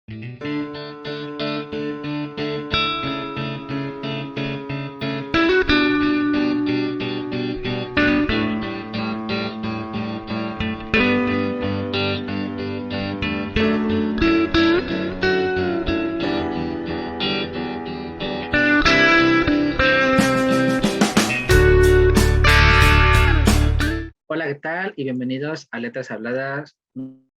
Hola, ¿qué tal? Y bienvenidos a Letras Habladas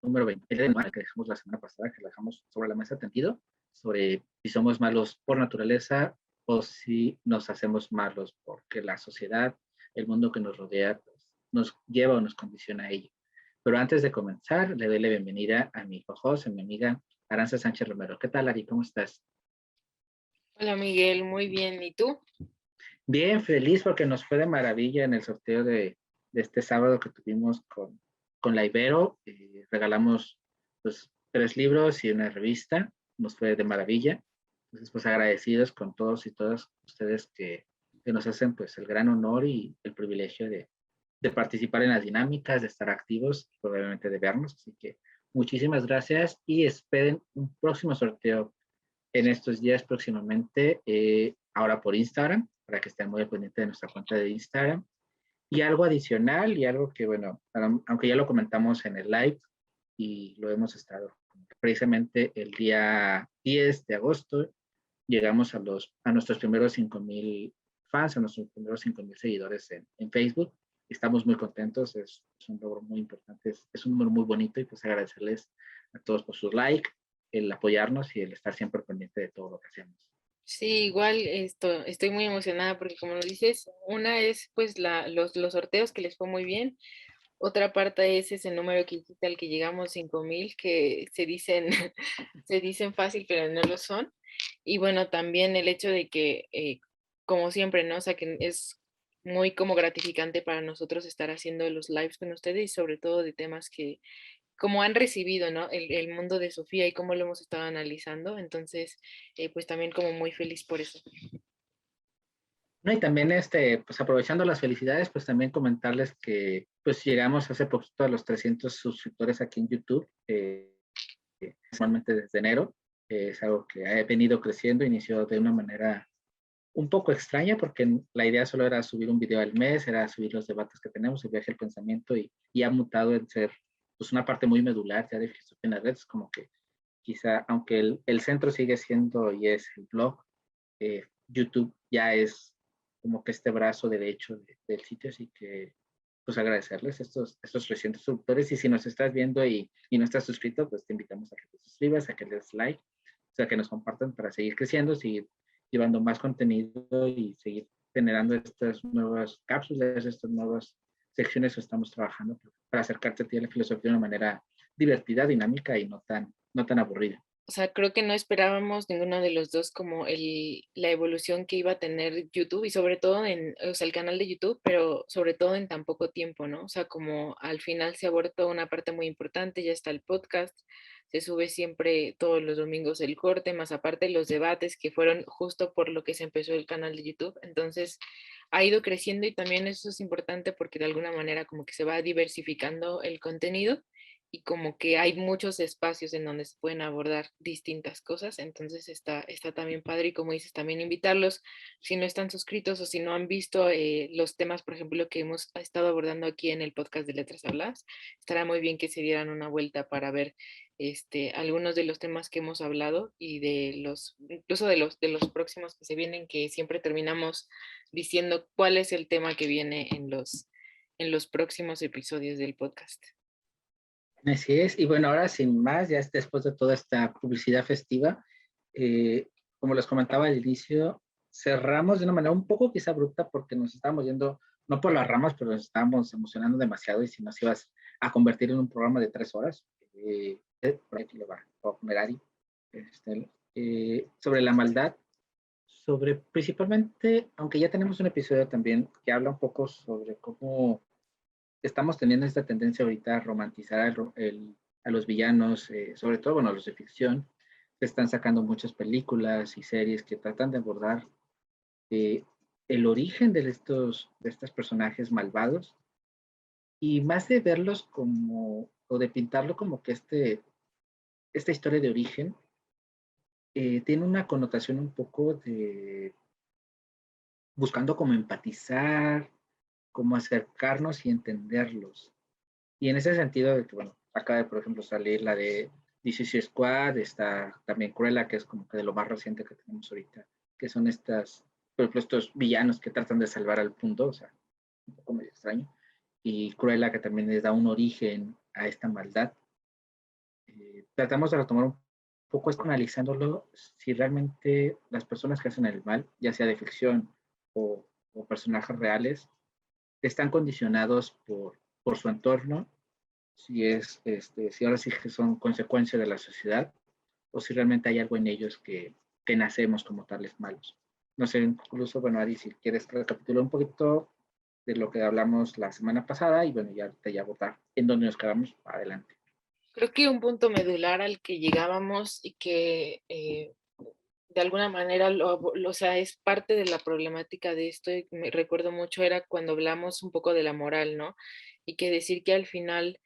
número 20. El tema que dejamos la semana pasada, que lo dejamos sobre la mesa tendido, sobre si somos malos por naturaleza o si nos hacemos malos porque la sociedad, el mundo que nos rodea, pues, nos lleva o nos condiciona a ello. Pero antes de comenzar, le doy la bienvenida a mi co-host, a mi amiga Aranza Sánchez Romero. ¿Qué tal, Ari? ¿Cómo estás? Hola Miguel, muy bien. ¿Y tú? Bien, feliz porque nos fue de maravilla en el sorteo de este sábado que tuvimos con la Ibero. Regalamos pues 3 libros y una revista. Nos fue de maravilla. Entonces, pues agradecidos con todos y todas ustedes que nos hacen pues el gran honor y el privilegio de participar en las dinámicas, de estar activos y probablemente de vernos. Así que muchísimas gracias y esperen un próximo sorteo en estos días próximamente, ahora por Instagram, para que estén muy pendientes de nuestra cuenta de Instagram. Y algo adicional y algo que, bueno, aunque ya lo comentamos en el live y lo hemos estado precisamente el día 10 de agosto, llegamos a nuestros primeros 5,000 fans, a nuestros primeros 5,000 seguidores en Facebook. Estamos muy contentos, es un logro muy importante, es un número muy bonito y pues agradecerles a todos por sus like, el apoyarnos y el estar siempre pendiente de todo lo que hacemos. Sí, igual estoy muy emocionada porque como lo dices, una es pues los sorteos que les fue muy bien, otra parte es ese número que dijiste al que llegamos 5,000 que se dicen, se dicen fácil pero no lo son. Y bueno, también el hecho de que, como siempre, ¿no? O sea, que es muy como gratificante para nosotros estar haciendo los lives con ustedes y sobre todo de temas que como han recibido, ¿no? El mundo de Sofía y cómo lo hemos estado analizando. Entonces, pues también como muy feliz por eso. No, y también, pues aprovechando las felicidades, pues también comentarles que pues llegamos hace poquito a los 300 suscriptores aquí en YouTube, normalmente desde enero. Es algo que ha venido creciendo, inició de una manera un poco extraña porque la idea solo era subir un video al mes, era subir los debates que tenemos, el viaje al pensamiento y ha mutado en ser pues una parte muy medular ya de filosofía en las redes, como que quizá, aunque el centro sigue siendo y es el blog, YouTube ya es como que este brazo derecho del sitio, así que pues agradecerles estos recientes suscriptores y si nos estás viendo y no estás suscrito, pues te invitamos a que te suscribas, a que le des like, o sea, que nos compartan para seguir creciendo, seguir llevando más contenido y seguir generando estas nuevas cápsulas, estas nuevas secciones que estamos trabajando para acercarte a ti a la filosofía de una manera divertida, dinámica y no tan aburrida. O sea, creo que no esperábamos ninguno de los dos como la evolución que iba a tener YouTube y sobre todo o sea, el canal de YouTube, pero sobre todo en tan poco tiempo, ¿no? O sea, como al final se ha vuelto una parte muy importante, ya está el podcast, se sube siempre todos los domingos el corte, más aparte los debates que fueron justo por lo que se empezó el canal de YouTube. Entonces, ha ido creciendo y también eso es importante porque de alguna manera como que se va diversificando el contenido y como que hay muchos espacios en donde se pueden abordar distintas cosas, entonces está también padre y como dices, también invitarlos, si no están suscritos o si no han visto los temas, por ejemplo, que hemos estado abordando aquí en el podcast de Letras Habladas, estará muy bien que se dieran una vuelta para ver algunos de los temas que hemos hablado y incluso de los próximos que se vienen, que siempre terminamos diciendo cuál es el tema que viene en los próximos episodios del podcast. Así es, y bueno, ahora sin más, ya después de toda esta publicidad festiva, eh, como les comentaba al inicio, cerramos de una manera un poco quizá abrupta porque nos estábamos yendo, no por las ramas, pero nos estábamos emocionando demasiado y si nos ibas a convertir en un programa de 3 horas, por aquí lo va a poner Ari, sobre la maldad, sobre principalmente, aunque ya tenemos un episodio también que habla un poco sobre cómo estamos teniendo esta tendencia ahorita a romantizar a los villanos, sobre todo, bueno, los de ficción. Se están sacando muchas películas y series que tratan de abordar eh, el origen de estos personajes malvados y más de verlos como, o de pintarlo como que esta historia de origen tiene una connotación un poco de buscando como empatizar, como acercarnos y entenderlos. Y en ese sentido, de que, bueno, acaba de, por ejemplo, salir la de DC Squad, está también Cruella, que es como que de lo más reciente que tenemos ahorita, que son estas, por ejemplo, estos villanos que tratan de salvar al mundo, o sea, un poco medio extraño, y Cruella, que también les da un origen a esta maldad. Tratamos de retomar un poco esto analizándolo, si realmente las personas que hacen el mal, ya sea de ficción o personajes reales, están condicionados por su entorno, si es, si ahora sí que son consecuencia de la sociedad, o si realmente hay algo en ellos que nacemos como tales malos. No sé, incluso, bueno, Ari, si quieres recapitular un poquito de lo que hablamos la semana pasada y bueno, ya te voy a votar en dónde nos quedamos adelante. Creo que un punto medular al que llegábamos y que de alguna manera, o sea, es parte de la problemática de esto, y me recuerdo mucho, era cuando hablamos un poco de la moral, ¿no? Y que decir que al final,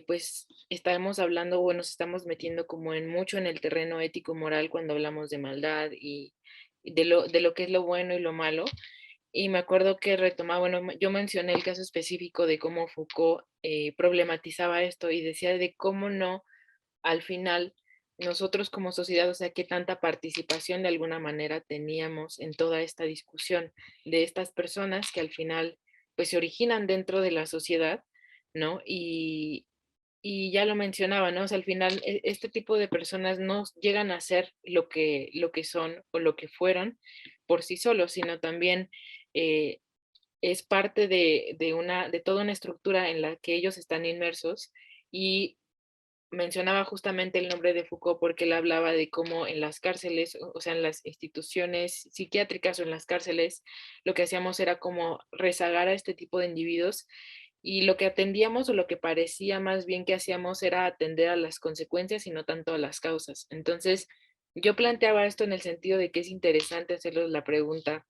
pues, estamos hablando o nos estamos metiendo como en mucho en el terreno ético-moral cuando hablamos de maldad y de lo que es lo bueno y lo malo. Y me acuerdo que retomaba, bueno, yo mencioné el caso específico de cómo Foucault problematizaba esto y decía de cómo no, al final, nosotros como sociedad, o sea, qué tanta participación de alguna manera teníamos en toda esta discusión de estas personas que al final, pues se originan dentro de la sociedad, ¿no? Y ya lo mencionaba, ¿no? O sea, al final este tipo de personas no llegan a ser lo que son o lo que fueron por sí solos, sino también eh, es parte de toda una estructura en la que ellos están inmersos y mencionaba justamente el nombre de Foucault porque él hablaba de cómo en las cárceles, o sea, en las instituciones psiquiátricas o en las cárceles, lo que hacíamos era como rezagar a este tipo de individuos y lo que atendíamos o lo que parecía más bien que hacíamos era atender a las consecuencias y no tanto a las causas. Entonces, yo planteaba esto en el sentido de que es interesante hacerles la pregunta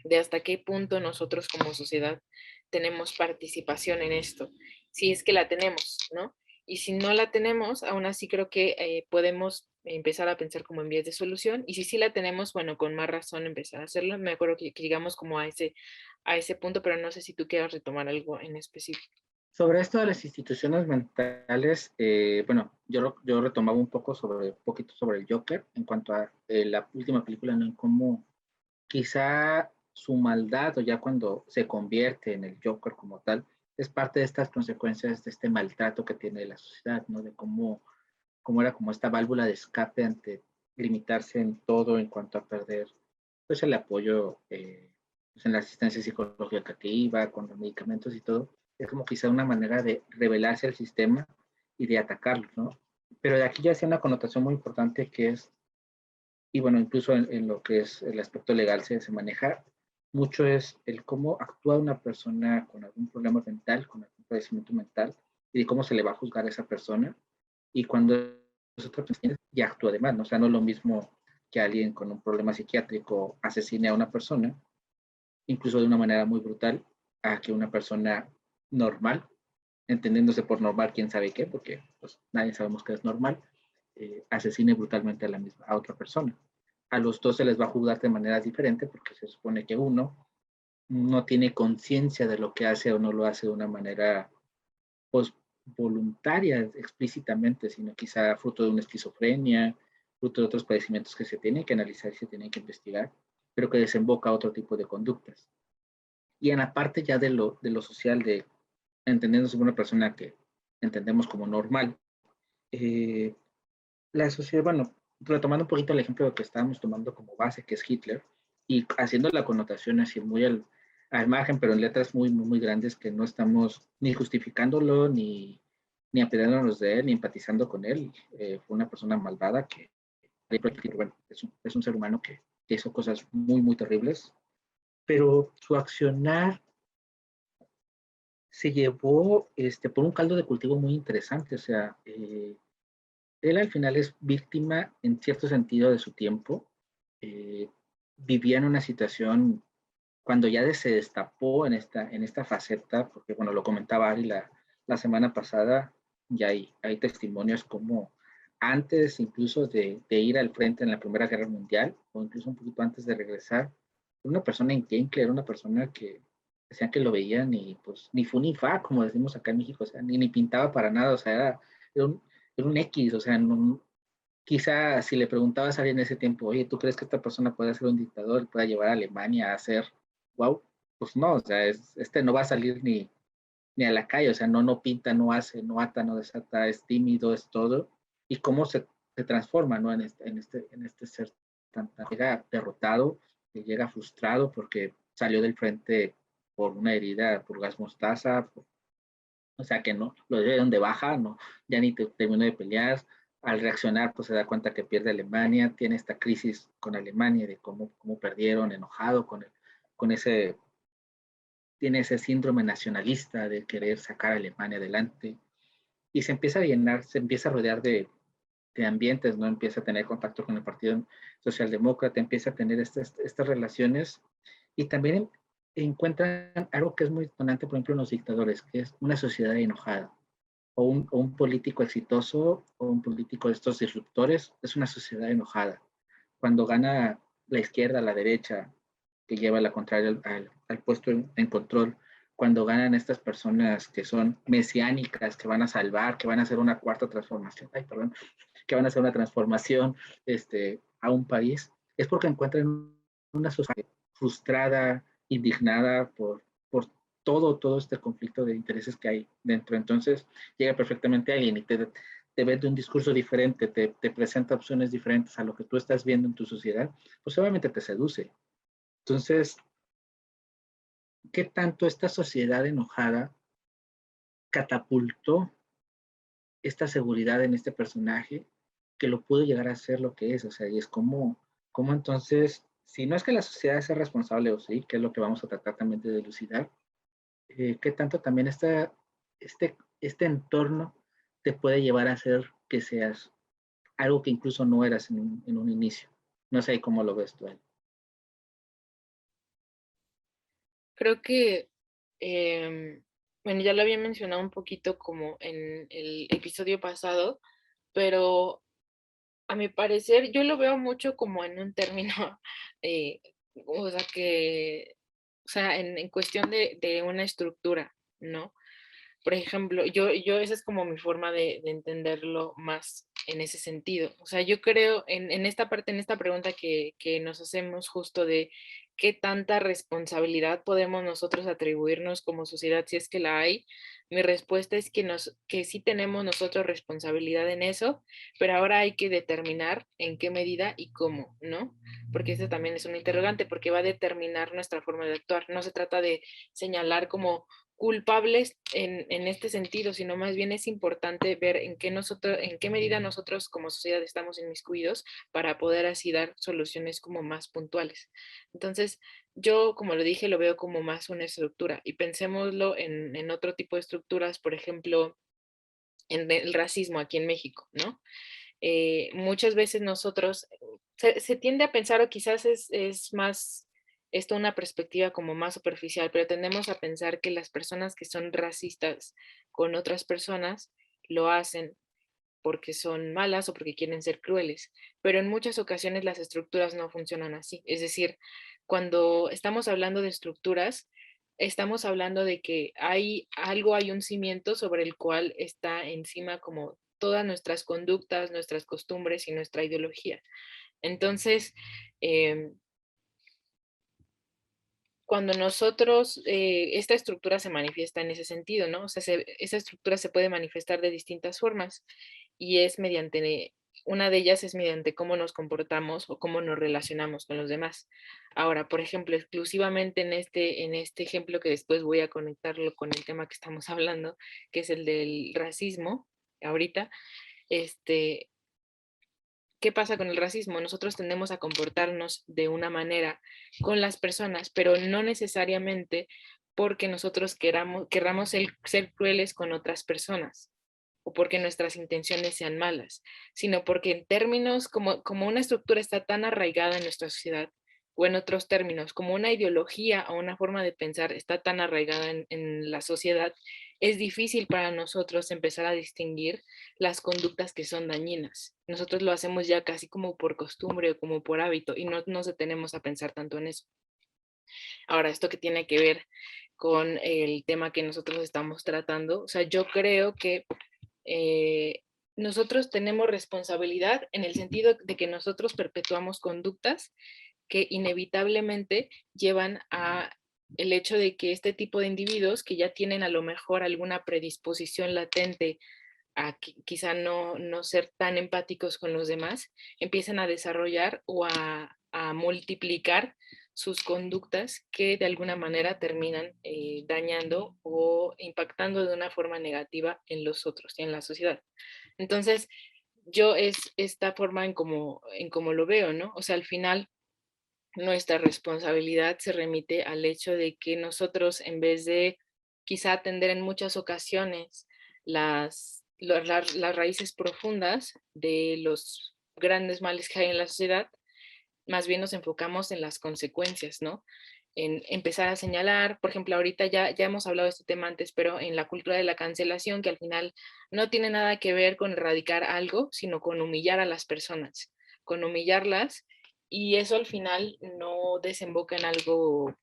de hasta qué punto nosotros como sociedad tenemos participación en esto, si es que la tenemos, ¿no? Y si no la tenemos, aún así creo que podemos empezar a pensar como en vías de solución. Y si sí la tenemos, bueno, con más razón empezar a hacerlo. Me acuerdo que llegamos como a ese punto, pero no sé si tú quieras retomar algo en específico. Sobre esto de las instituciones mentales, bueno, yo retomaba un poquito sobre el Joker en cuanto a la última película, ¿no? En cómo quizá su maldad o ya cuando se convierte en el Joker como tal, es parte de estas consecuencias de este maltrato que tiene la sociedad, ¿no? De cómo era como esta válvula de escape ante limitarse en todo en cuanto a perder pues el apoyo pues, en la asistencia psicológica que iba, con los medicamentos y todo. Es como quizá una manera de rebelarse al sistema y de atacarlo, ¿no? Pero de aquí ya hace una connotación muy importante que es, y bueno, incluso en lo que es el aspecto legal se maneja mucho, es el cómo actúa una persona con algún problema mental, con algún padecimiento mental, y de cómo se le va a juzgar a esa persona. Y cuando es otra persona, ya actúa de mal, ¿no? O sea, no es lo mismo que alguien con un problema psiquiátrico asesine a una persona, incluso de una manera muy brutal, a que una persona normal, entendiéndose por normal quién sabe qué, porque pues, nadie sabemos que es normal, asesine brutalmente a otra persona. A los dos se les va a juzgar de manera diferente porque se supone que uno no tiene conciencia de lo que hace o no lo hace de una manera pues, voluntaria explícitamente, sino quizá fruto de una esquizofrenia, fruto de otros padecimientos que se tienen que analizar y se tienen que investigar, pero que desemboca a otro tipo de conductas. Y en la parte ya de lo social, de entendiéndose como una persona que entendemos como normal, eh, la sociedad, bueno, retomando un poquito el ejemplo que estábamos tomando como base, que es Hitler, y haciendo la connotación así muy al margen, pero en letras muy grandes que no estamos ni justificándolo, ni apiadándonos de él, ni empatizando con él. Fue una persona malvada que, bueno, es un ser humano que hizo cosas muy terribles, pero su accionar se llevó por un caldo de cultivo muy interesante. O sea, él al final es víctima en cierto sentido de su tiempo. Eh, Vivía en una situación cuando ya se destapó en esta faceta, porque bueno, lo comentaba Ari la semana pasada, ya hay testimonios como antes incluso de ir al frente en la Primera Guerra Mundial, o incluso un poquito antes de regresar, era una persona increíble, era una persona que decían que lo veían y pues ni fu ni fa, como decimos acá en México, o sea, ni pintaba para nada, o sea, era un, era un X, o sea, no, quizá si le preguntabas a alguien en ese tiempo, oye, ¿tú crees que esta persona puede ser un dictador, pueda llevar a Alemania a ser, wow? Pues no, o sea, este no va a salir ni a la calle, o sea, no pinta, no hace, no ata, no desata, es tímido, es todo. Y cómo se transforma, ¿no? En este ser llega derrotado, que llega frustrado porque salió del frente por una herida, por gas mostaza, o sea que no, lo dieron de baja, no, ya ni terminó de pelear. Al reaccionar, pues se da cuenta que pierde Alemania, tiene esta crisis con Alemania de cómo perdieron, enojado con ese, tiene ese síndrome nacionalista de querer sacar a Alemania adelante y se empieza a llenar, se empieza a rodear de ambientes, ¿no? Empieza a tener contacto con el Partido Socialdemócrata, empieza a tener estas relaciones y también encuentran algo que es muy detonante, por ejemplo, en los dictadores, que es una sociedad enojada o un político exitoso o un político de estos disruptores, es una sociedad enojada. Cuando gana la izquierda, la derecha, que lleva la contraria al puesto en control, cuando ganan estas personas que son mesiánicas, que van a salvar, que van a hacer una cuarta transformación, ay, perdón, que van a hacer una transformación a un país, es porque encuentran una sociedad frustrada, indignada por todo este conflicto de intereses que hay dentro. Entonces, llega perfectamente alguien y te vende un discurso diferente, te presenta opciones diferentes a lo que tú estás viendo en tu sociedad, pues obviamente te seduce. Entonces, ¿qué tanto esta sociedad enojada catapultó esta seguridad en este personaje que lo pudo llegar a ser lo que es? O sea, y es como entonces, si no es que la sociedad sea responsable o sí, que es lo que vamos a tratar también de dilucidar, qué tanto también este entorno te puede llevar a ser que seas algo que incluso no eras en un inicio. No sé cómo lo ves tú. Creo que, bueno, ya lo había mencionado un poquito como en el episodio pasado, pero a mi parecer yo lo veo mucho como en un término, eh, o sea, o sea, en cuestión de una estructura, ¿no? Por ejemplo, yo esa es como mi forma de entenderlo más en ese sentido. O sea, yo creo en esta parte, en esta pregunta que nos hacemos justo de qué tanta responsabilidad podemos nosotros atribuirnos como sociedad, si es que la hay, mi respuesta es que sí tenemos nosotros responsabilidad en eso, pero ahora hay que determinar en qué medida y cómo, ¿no? Porque eso también es un interrogante, porque va a determinar nuestra forma de actuar. No se trata de señalar como culpables en este sentido, sino más bien es importante ver en qué medida nosotros como sociedad estamos inmiscuidos para poder así dar soluciones como más puntuales. Entonces, yo, como lo dije, lo veo como más una estructura y pensémoslo en otro tipo de estructuras, por ejemplo, en el racismo aquí en México, ¿no? Muchas veces nosotros se tiende a pensar, o quizás es más esto una perspectiva como más superficial, pero tendemos a pensar que las personas que son racistas con otras personas lo hacen porque son malas o porque quieren ser crueles, pero en muchas ocasiones las estructuras no funcionan así. Es decir, cuando estamos hablando de estructuras, estamos hablando de que hay un cimiento sobre el cual está encima como todas nuestras conductas, nuestras costumbres y nuestra ideología. Entonces, eh, cuando nosotros, esta estructura se manifiesta en ese sentido, ¿no? O sea, esa estructura se puede manifestar de distintas formas y es una de ellas es mediante cómo nos comportamos o cómo nos relacionamos con los demás. Ahora, por ejemplo, exclusivamente en este ejemplo que después voy a conectarlo con el tema que estamos hablando, que es el del racismo, ahorita, este, ¿qué pasa con el racismo? Nosotros tendemos a comportarnos de una manera con las personas, pero no necesariamente porque nosotros querramos ser crueles con otras personas o porque nuestras intenciones sean malas, sino porque en términos como una estructura está tan arraigada en nuestra sociedad o en otros términos, como una ideología o una forma de pensar está tan arraigada en la sociedad, es difícil para nosotros empezar a distinguir las conductas que son dañinas. Nosotros lo hacemos ya casi como por costumbre o como por hábito y no nos detenemos a pensar tanto en eso. Ahora, esto que tiene que ver con el tema que nosotros estamos tratando, o sea, yo creo que eh, nosotros tenemos responsabilidad en el sentido de que nosotros perpetuamos conductas que inevitablemente llevan a el hecho de que este tipo de individuos que ya tienen a lo mejor alguna predisposición latente a quizá no ser tan empáticos con los demás, empiezan a desarrollar o a multiplicar sus conductas que de alguna manera terminan dañando o impactando de una forma negativa en los otros y en la sociedad. Entonces, yo es esta forma en como lo veo, ¿no? O sea, al final nuestra responsabilidad se remite al hecho de que nosotros, en vez de quizá atender en muchas ocasiones las raíces profundas de los grandes males que hay en la sociedad, más bien nos enfocamos en las consecuencias, ¿no? En empezar a señalar, por ejemplo, ahorita ya hemos hablado de este tema antes, pero en la cultura de la cancelación, que al final no tiene nada que ver con erradicar algo, sino con humillar a las personas, con humillarlas, y eso al final no desemboca en algo,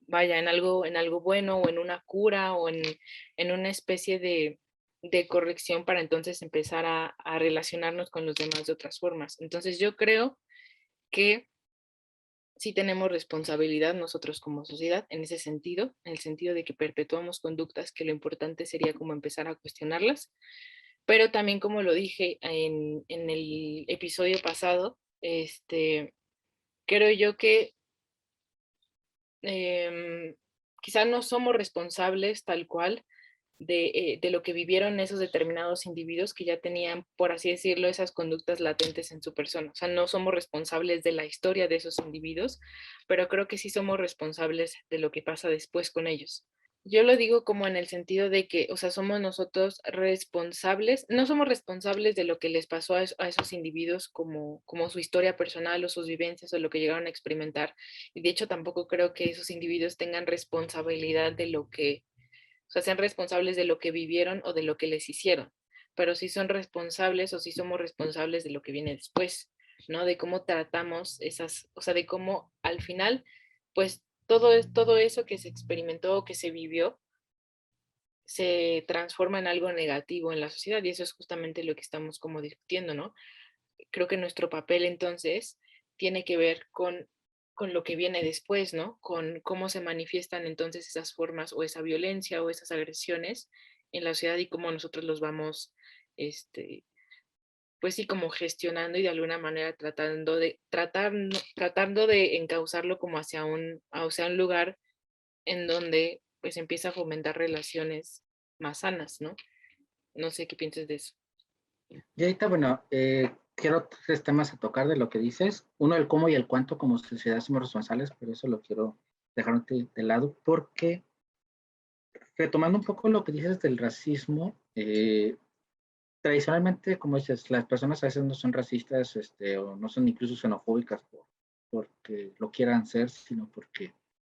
vaya, en algo bueno o en una cura o en una especie de corrección para entonces empezar a relacionarnos con los demás de otras formas. Entonces yo creo que sí tenemos responsabilidad nosotros como sociedad en ese sentido, en el sentido de que perpetuamos conductas que lo importante sería como empezar a cuestionarlas, pero también como lo dije en el episodio pasado, creo yo que quizá no somos responsables tal cual de lo que vivieron esos determinados individuos que ya tenían, por así decirlo, esas conductas latentes en su persona. O sea, no somos responsables de la historia de esos individuos, pero creo que sí somos responsables de lo que pasa después con ellos. Yo lo digo como en el sentido de que, o sea, somos nosotros responsables, no somos responsables de lo que les pasó a esos individuos como su historia personal o sus vivencias o lo que llegaron a experimentar. Y de hecho tampoco creo que esos individuos tengan responsabilidad de lo que, o sea, sean responsables de lo que vivieron o de lo que les hicieron, pero sí son responsables o sí somos responsables de lo que viene después, ¿no? De cómo tratamos esas, o sea, de cómo al final, pues todo eso que se experimentó, que se vivió, se transforma en algo negativo en la sociedad y eso es justamente lo que estamos como discutiendo, ¿no? Creo que nuestro papel entonces tiene que ver con lo que viene después, ¿no? Con cómo se manifiestan entonces esas formas o esa violencia o esas agresiones en la sociedad y cómo nosotros los vamos, este, pues sí, como gestionando y de alguna manera tratando de encauzarlo como hacia un lugar en donde pues empieza a fomentar relaciones más sanas, ¿no? No sé qué piensas de eso. Y ahorita, bueno, quiero tres temas a tocar de lo que dices. Uno, el cómo y el cuánto como sociedad somos responsables, pero eso lo quiero dejar de lado porque retomando un poco lo que dices del racismo, tradicionalmente, como dices, las personas a veces no son racistas o no son incluso xenofóbicas porque lo quieran ser, sino porque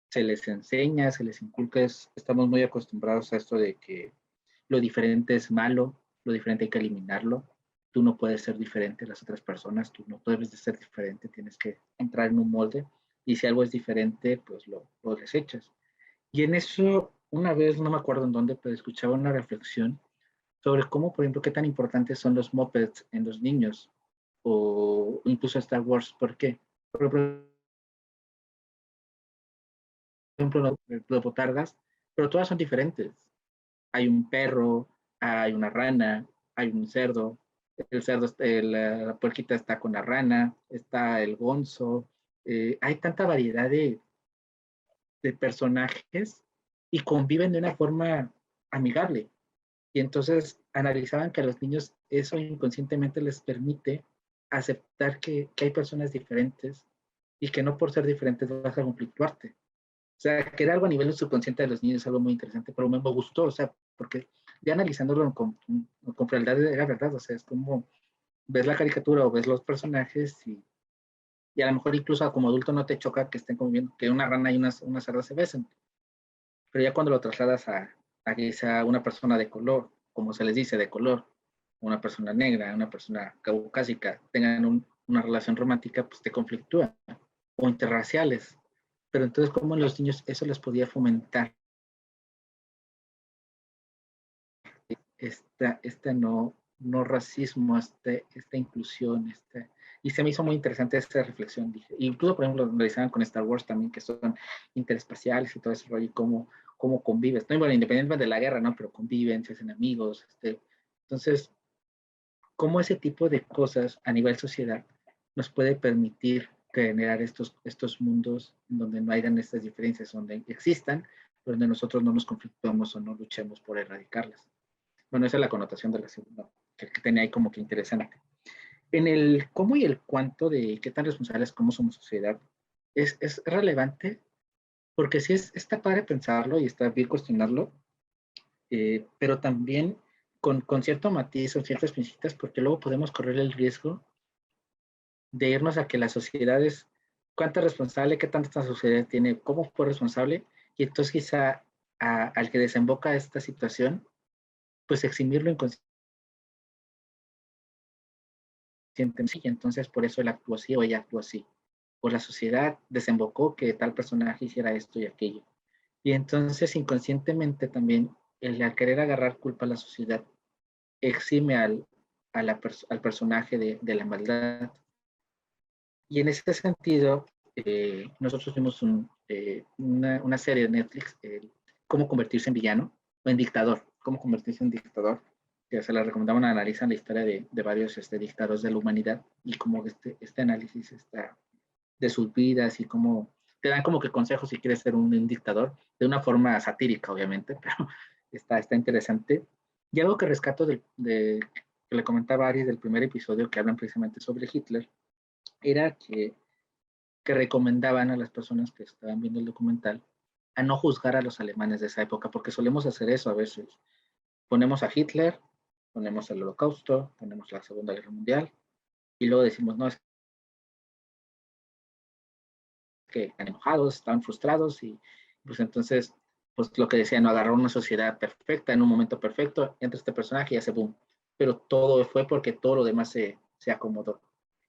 se les enseña, se les inculca, estamos muy acostumbrados a esto de que lo diferente es malo, lo diferente hay que eliminarlo, tú no puedes ser diferente a las otras personas, tú no debes de ser diferente, tienes que entrar en un molde y si algo es diferente, pues lo desechas. Y en eso, una vez, no me acuerdo en dónde, pero escuchaba una reflexión sobre cómo, por ejemplo, qué tan importantes son los mopeds en los niños o incluso Star Wars. ¿Por qué? Por ejemplo, los botargas, pero todas son diferentes. Hay un perro, hay una rana, hay un cerdo. El cerdo, la puerquita está con la rana, está el gonzo. Hay tanta variedad de personajes y conviven de una forma amigable. Y entonces analizaban que a los niños eso inconscientemente les permite aceptar que hay personas diferentes y que no por ser diferentes vas a conflictuarte. O sea, que era algo a nivel subconsciente de los niños, algo muy interesante, pero me gustó, o sea, porque ya analizándolo con frialdad era verdad, o sea, es como ves la caricatura o ves los personajes y Y a lo mejor incluso como adulto no te choca que estén conviviendo, que una rana y una cerda se besen. Pero ya cuando lo trasladas a que sea una persona de color, como se les dice, de color, una persona negra, una persona caucásica, tengan una relación romántica, pues te conflictúa. O interraciales. Pero entonces, ¿cómo los niños eso les podía fomentar? No racismo, esta inclusión, y se me hizo muy interesante esta reflexión. Dije, incluso, por ejemplo, lo realizaban con Star Wars también, que son interespaciales y todo ese rollo, y cómo convives. No, y bueno, independientemente de la guerra, ¿no? Pero conviven, se hacen amigos. Entonces, cómo ese tipo de cosas a nivel sociedad nos puede permitir generar estos mundos donde no hayan estas diferencias, donde existan, pero donde nosotros no nos conflictuamos o no luchemos por erradicarlas. Bueno, esa es la connotación de la segunda, que tenía ahí como que interesante. En el cómo y el cuánto de qué tan responsables como somos sociedad, es relevante, porque sí está padre pensarlo y está bien cuestionarlo, pero también con cierto matiz o ciertas pincitas, porque luego podemos correr el riesgo de irnos a que la sociedad es cuánto es responsable, qué tanta sociedad tiene, cómo fue responsable, y entonces quizá al que desemboca esta situación, pues eximirlo inconscientemente, y entonces por eso él actuó así o ella actuó así. Por la sociedad desembocó que tal personaje hiciera esto y aquello. Y entonces inconscientemente también el al querer agarrar culpa a la sociedad exime al personaje de la maldad. Y en ese sentido, nosotros vimos una serie de Netflix, Cómo convertirse en villano o en dictador, cómo convertirse en dictador, que se la recomendamos, analizan la historia de varios dictadores de la humanidad y cómo este análisis está de sus vidas y cómo te dan como que consejos si quieres ser un dictador, de una forma satírica, obviamente, pero está interesante. Y algo que rescato que le comentaba a Ari del primer episodio que hablan precisamente sobre Hitler, era que recomendaban a las personas que estaban viendo el documental a no juzgar a los alemanes de esa época, porque solemos hacer eso a veces. Ponemos a Hitler, ponemos el Holocausto, ponemos la Segunda Guerra Mundial, y luego decimos, no, es que están enojados, están frustrados, y pues entonces, pues lo que decía, no agarró una sociedad perfecta en un momento perfecto, entra este personaje y hace boom. Pero todo fue porque todo lo demás se acomodó.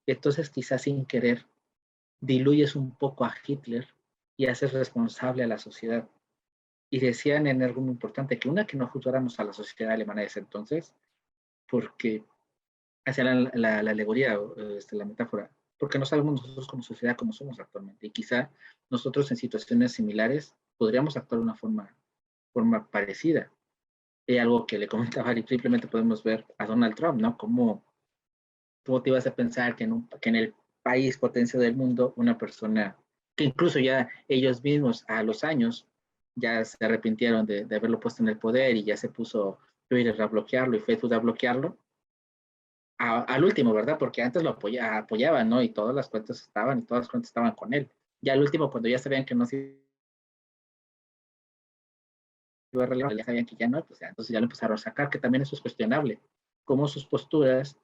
Entonces, quizás sin querer, diluyes un poco a Hitler y haces responsable a la sociedad. Y decían en algo muy importante, que no juzgáramos a la sociedad alemana de ese entonces, porque hacía la alegoría, la metáfora, porque no sabemos nosotros como sociedad cómo somos actualmente. Y quizá nosotros en situaciones similares podríamos actuar de una forma parecida. Y algo que le comentaba, y simplemente podemos ver a Donald Trump, ¿no? ¿Cómo te ibas a pensar que en el país potencia del mundo, una persona que incluso ya ellos mismos a los años ya se arrepintieron de haberlo puesto en el poder y ya se puso Twitter a bloquearlo y Facebook a bloquearlo, al último, ¿verdad? Porque antes lo apoyaban, ¿no? Y todas las cuentas estaban y todas las cuentas estaban con él. Ya al último, cuando ya sabían que no se iba a relevar, ya sabían que ya no, pues ya, entonces ya lo empezaron a sacar, que también eso es cuestionable. Cómo sus posturas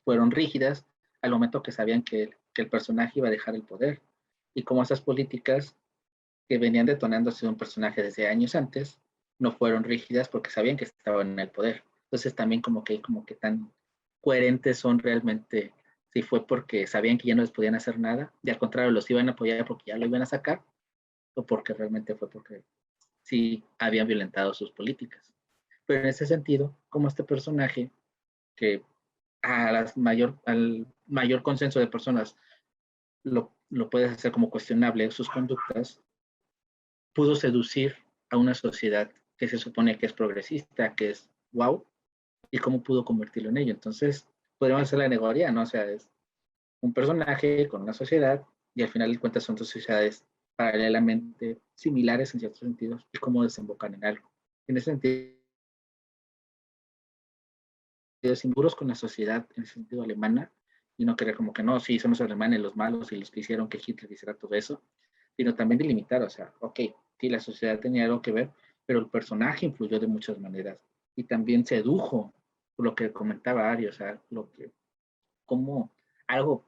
fueron rígidas al momento que sabían que el personaje iba a dejar el poder. Y cómo esas políticas que venían detonándose de un personaje desde años antes no fueron rígidas porque sabían que estaban en el poder. Entonces también como que tan coherentes son realmente si fue porque sabían que ya no les podían hacer nada y al contrario los iban a apoyar porque ya lo iban a sacar o porque realmente fue porque sí habían violentado sus políticas. Pero en ese sentido, como este personaje que al mayor consenso de personas lo puedes hacer como cuestionable sus conductas, pudo seducir a una sociedad que se supone que es progresista, que es wow, y cómo pudo convertirlo en ello. Entonces, podríamos hacer la alegoría, ¿no? O sea, es un personaje con una sociedad y al final de cuentas son dos sociedades paralelamente similares en ciertos sentidos y cómo desembocan en algo. En ese sentido, inseguros con la sociedad en el sentido alemana y no querer como que no, sí, son los alemanes los malos y los que hicieron que Hitler hiciera todo eso, sino también delimitar, o sea, ok, sí, la sociedad tenía algo que ver, pero el personaje influyó de muchas maneras y también sedujo, lo que comentaba Ari, o sea, como algo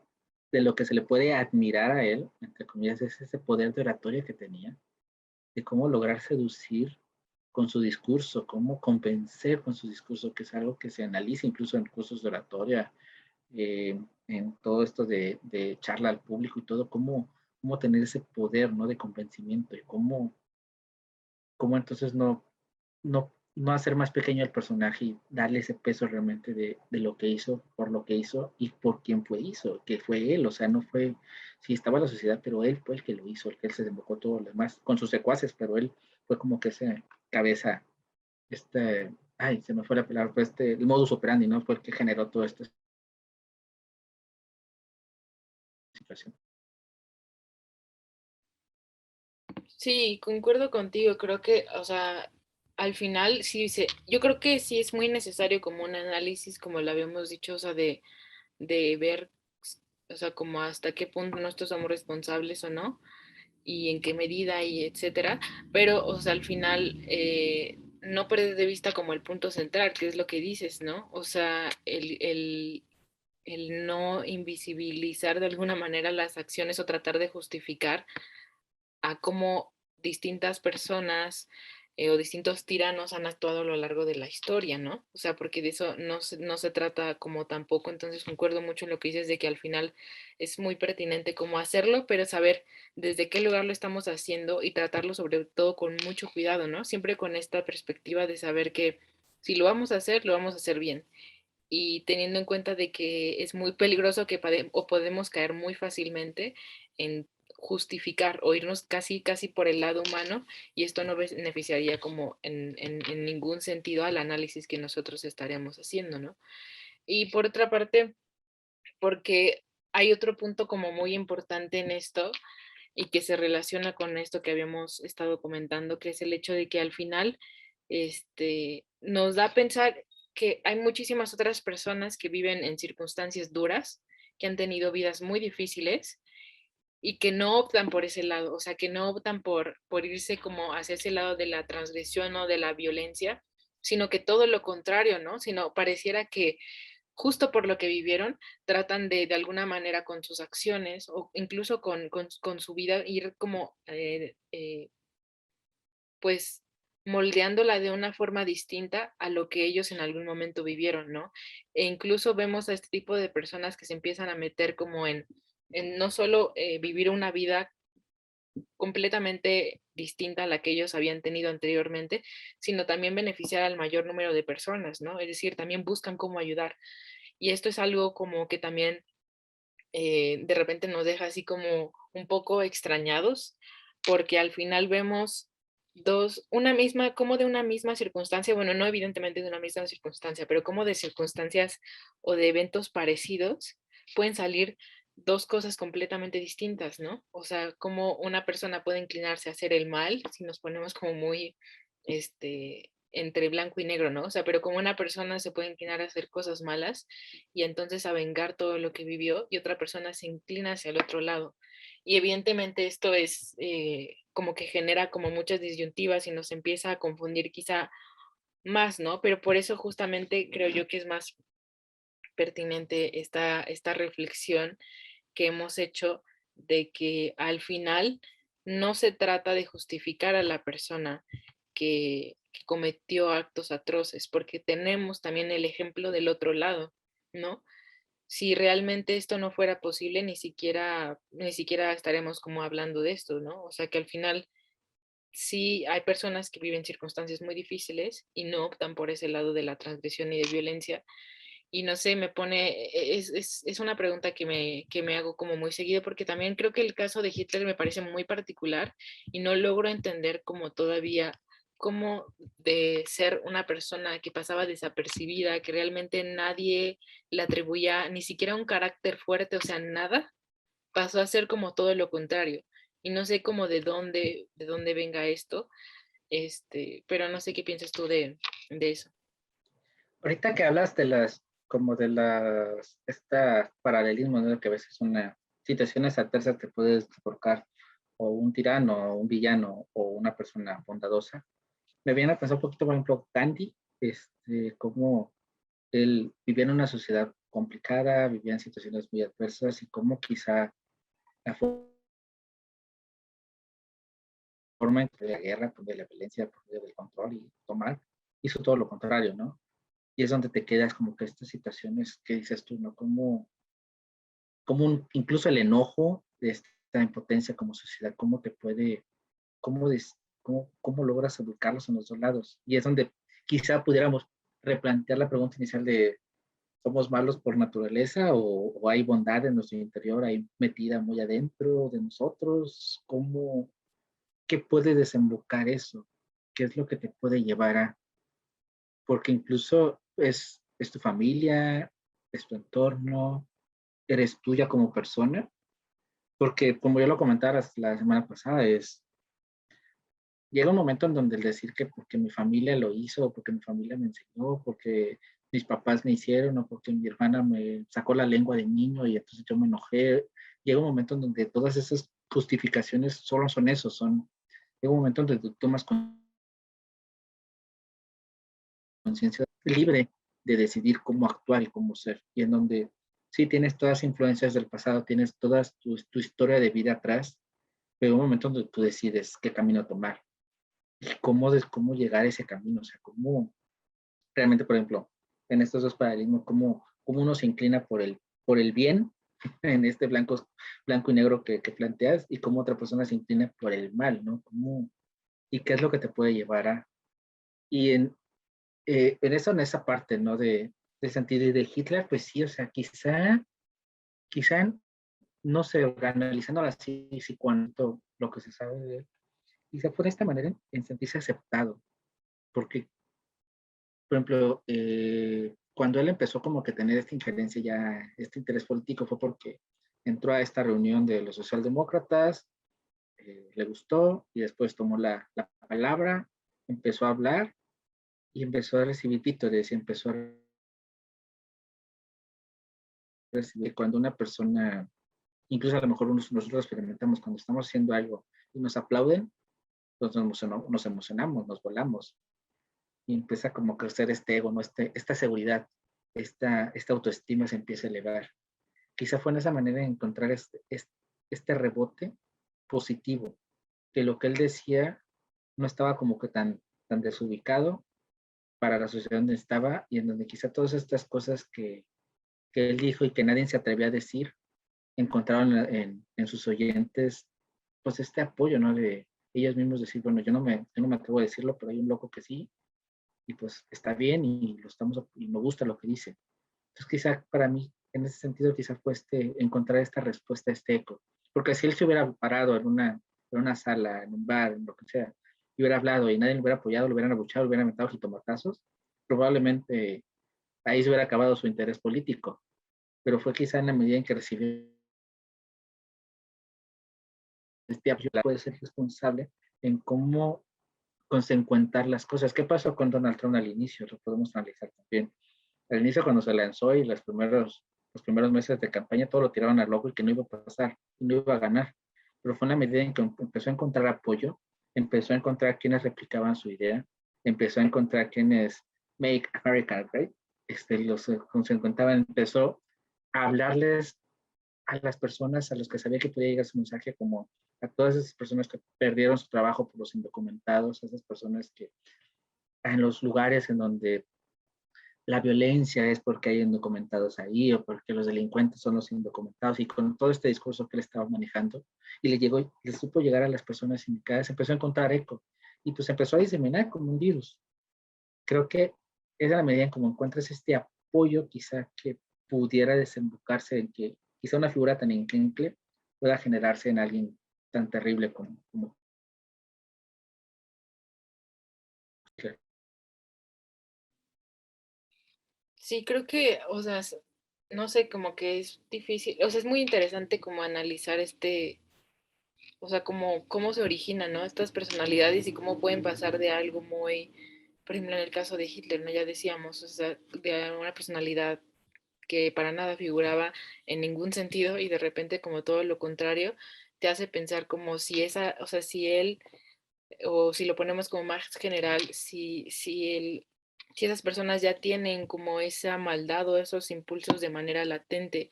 de lo que se le puede admirar a él, entre comillas, es ese poder de oratoria que tenía, de cómo lograr seducir con su discurso, cómo convencer con su discurso, que es algo que se analiza incluso en cursos de oratoria, en todo esto de charla al público y todo, cómo tener ese poder, ¿no? De convencimiento y cómo entonces no hacer más pequeño al personaje y darle ese peso realmente de lo que hizo, por lo que hizo y por quién fue hizo, que fue él, o sea, no fue, sí estaba la sociedad, pero él fue el que lo hizo, el que él se desembocó todo lo demás, con sus secuaces, pero él fue como que esa cabeza, ay, se me fue la palabra, pues el modus operandi, ¿no? Fue el que generó toda esta situación. Sí, concuerdo contigo. Creo que, o sea, al final sí, yo creo que sí es muy necesario como un análisis, como lo habíamos dicho, o sea, de ver, o sea, como hasta qué punto nosotros somos responsables o no, y en qué medida y etcétera. Pero, o sea, al final, no perder de vista como el punto central, que es lo que dices, ¿no? O sea, el no invisibilizar de alguna manera las acciones o tratar de justificar a cómo distintas personas o distintos tiranos han actuado a lo largo de la historia, ¿no? O sea, porque de eso no se trata como tampoco, entonces concuerdo mucho en lo que dices de que al final es muy pertinente cómo hacerlo, pero saber desde qué lugar lo estamos haciendo y tratarlo sobre todo con mucho cuidado, ¿no? Siempre con esta perspectiva de saber que si lo vamos a hacer, lo vamos a hacer bien. Y teniendo en cuenta de que es muy peligroso que o podemos caer muy fácilmente en justificar o irnos casi por el lado humano y esto no beneficiaría como en ningún sentido al análisis que nosotros estaríamos haciendo, ¿no? Y por otra parte, porque hay otro punto como muy importante en esto y que se relaciona con esto que habíamos estado comentando, que es el hecho de que al final nos da a pensar que hay muchísimas otras personas que viven en circunstancias duras, que han tenido vidas muy difíciles y que no optan por ese lado, o sea, que no optan por irse como hacia ese lado de la transgresión o de la violencia, sino que todo lo contrario, ¿no? Sino pareciera que justo por lo que vivieron, tratan de alguna manera con sus acciones o incluso con su vida ir como, pues, moldeándola de una forma distinta a lo que ellos en algún momento vivieron, ¿no? E incluso vemos a este tipo de personas que se empiezan a meter como en no solo vivir una vida completamente distinta a la que ellos habían tenido anteriormente, sino también beneficiar al mayor número de personas, ¿no? Es decir, también buscan cómo ayudar. Y esto es algo como que también de repente nos deja así como un poco extrañados, porque al final vemos como de una misma circunstancia, bueno, no evidentemente de una misma circunstancia, pero como de circunstancias o de eventos parecidos pueden salir dos cosas completamente distintas, ¿no? O sea, como una persona puede inclinarse a hacer el mal, si nos ponemos como muy, entre blanco y negro, ¿no? O sea, pero como una persona se puede inclinar a hacer cosas malas y entonces a vengar todo lo que vivió y otra persona se inclina hacia el otro lado. Y evidentemente esto es como que genera como muchas disyuntivas y nos empieza a confundir quizá más, ¿no? Pero por eso justamente creo yo que es más pertinente esta reflexión que hemos hecho de que al final no se trata de justificar a la persona que cometió actos atroces, porque tenemos también el ejemplo del otro lado, ¿no? Si realmente esto no fuera posible, ni siquiera estaremos como hablando de esto, ¿no? O sea que al final sí hay personas que viven circunstancias muy difíciles y no optan por ese lado de la transgresión y de violencia. Y no sé, es una pregunta que me hago como muy seguido, porque también creo que el caso de Hitler me parece muy particular y no logro entender como todavía cómo de ser una persona que pasaba desapercibida, que realmente nadie le atribuía ni siquiera un carácter fuerte, o sea, nada, pasó a ser como todo lo contrario. Y no sé cómo de dónde venga esto, pero no sé qué piensas tú de eso. Ahorita que hablas como de esta paralelismo, ¿no? Que a veces una situaciones adversas te puedes provocar o un tirano, o un villano, o una persona bondadosa. Me viene a pensar un poquito, por ejemplo, Gandhi, cómo él vivía en una sociedad complicada, vivían situaciones muy adversas y cómo quizá la forma en que la guerra, pues, de la violencia, por medio del control y tomar, hizo todo lo contrario, ¿no? Y es donde te quedas como que estas situaciones que dices tú, ¿no? Incluso el enojo de esta impotencia como sociedad, cómo te puede, cómo, cómo logras educarlos en los dos lados. Y es donde quizá pudiéramos replantear la pregunta inicial de, ¿somos malos por naturaleza o hay bondad en nuestro interior, hay metida muy adentro de nosotros? ¿Cómo, qué puede desembocar eso? ¿Qué es lo que te puede llevar a? Porque incluso es tu familia, es tu entorno, eres tuya como persona, porque como ya lo comentaras la semana pasada, llega un momento en donde el decir que porque mi familia lo hizo, porque mi familia me enseñó, porque mis papás me hicieron, o porque mi hermana me sacó la lengua de niño y entonces yo me enojé, llega un momento en donde todas esas justificaciones solo son eso, llega un momento en donde tú tomas conciencia libre de decidir cómo actuar y cómo ser, y en donde sí tienes todas las influencias del pasado, tienes toda tu historia de vida atrás, pero un momento donde tú decides qué camino tomar y cómo llegar a ese camino, o sea, cómo realmente, por ejemplo, en estos dos paradigmas, cómo uno se inclina por el bien en este blanco y negro que planteas y cómo otra persona se inclina por el mal, ¿no? Y qué es lo que te puede llevar a... Y en esa parte, ¿no? De sentido y de Hitler, pues sí, o sea, quizá, no sé, analizando así, sí, cuánto lo que se sabe de él, quizá fue de esta manera en sentirse aceptado, porque, por ejemplo, cuando él empezó como que tener esta injerencia ya, este interés político, fue porque entró a esta reunión de los socialdemócratas, le gustó y después tomó la palabra, empezó a hablar y empezó a recibir vítores y empezó a recibir cuando una persona, incluso a lo mejor nosotros experimentamos cuando estamos haciendo algo y nos aplauden, pues nos emocionamos, nos volamos y empieza como a crecer este ego, ¿no? Esta seguridad, esta autoestima se empieza a elevar. Quizá fue en esa manera de encontrar este rebote positivo, que lo que él decía no estaba como que tan desubicado para la sociedad donde estaba y en donde quizá todas estas cosas que él dijo y que nadie se atrevía a decir, encontraron en sus oyentes pues este apoyo, ¿no? De ellos mismos decir, bueno, yo no me atrevo a decirlo, pero hay un loco que sí, y pues está bien y me gusta lo que dice. Entonces quizá para mí, en ese sentido, quizá fue encontrar esta respuesta, este eco. Porque si él se hubiera parado en una sala, en un bar, en lo que sea, y hubiera hablado y nadie lo hubiera apoyado, lo hubieran abuchado, lo hubieran metido jitomatazos, probablemente ahí se hubiera acabado su interés político. Pero fue quizá en la medida en que recibió este apoyo, puede ser responsable en cómo consecuentar las cosas. ¿Qué pasó con Donald Trump al inicio? Lo podemos analizar también. Al inicio cuando se lanzó y los primeros meses de campaña todo lo tiraron al loco y que no iba a pasar, y no iba a ganar. Pero fue una medida en que empezó a encontrar apoyo, empezó a encontrar quienes replicaban su idea, empezó a encontrar quienes make America great, se encontraban, empezó a hablarles a las personas a las que sabía que podía llegar su mensaje, como a todas esas personas que perdieron su trabajo por los indocumentados, a esas personas que en los lugares en donde la violencia es porque hay indocumentados ahí o porque los delincuentes son los indocumentados y con todo este discurso que él estaba manejando y le supo llegar a las personas indicadas, empezó a encontrar eco y pues empezó a diseminar como un virus. Creo que es la medida en cómo encuentras este apoyo quizá que pudiera desembocarse en que quizá una figura tan increíble pueda generarse en alguien tan terrible como Hitler. Sí, creo que, o sea, no sé, como que es difícil, o sea, es muy interesante como analizar o sea, cómo se originan, ¿no? Estas personalidades y cómo pueden pasar de algo muy, por ejemplo, en el caso de Hitler, ¿no? Ya decíamos, o sea, de una personalidad que para nada figuraba en ningún sentido y de repente como todo lo contrario, te hace pensar como si o sea, si él, o si lo ponemos como más general, si él si esas personas ya tienen como esa maldad o esos impulsos de manera latente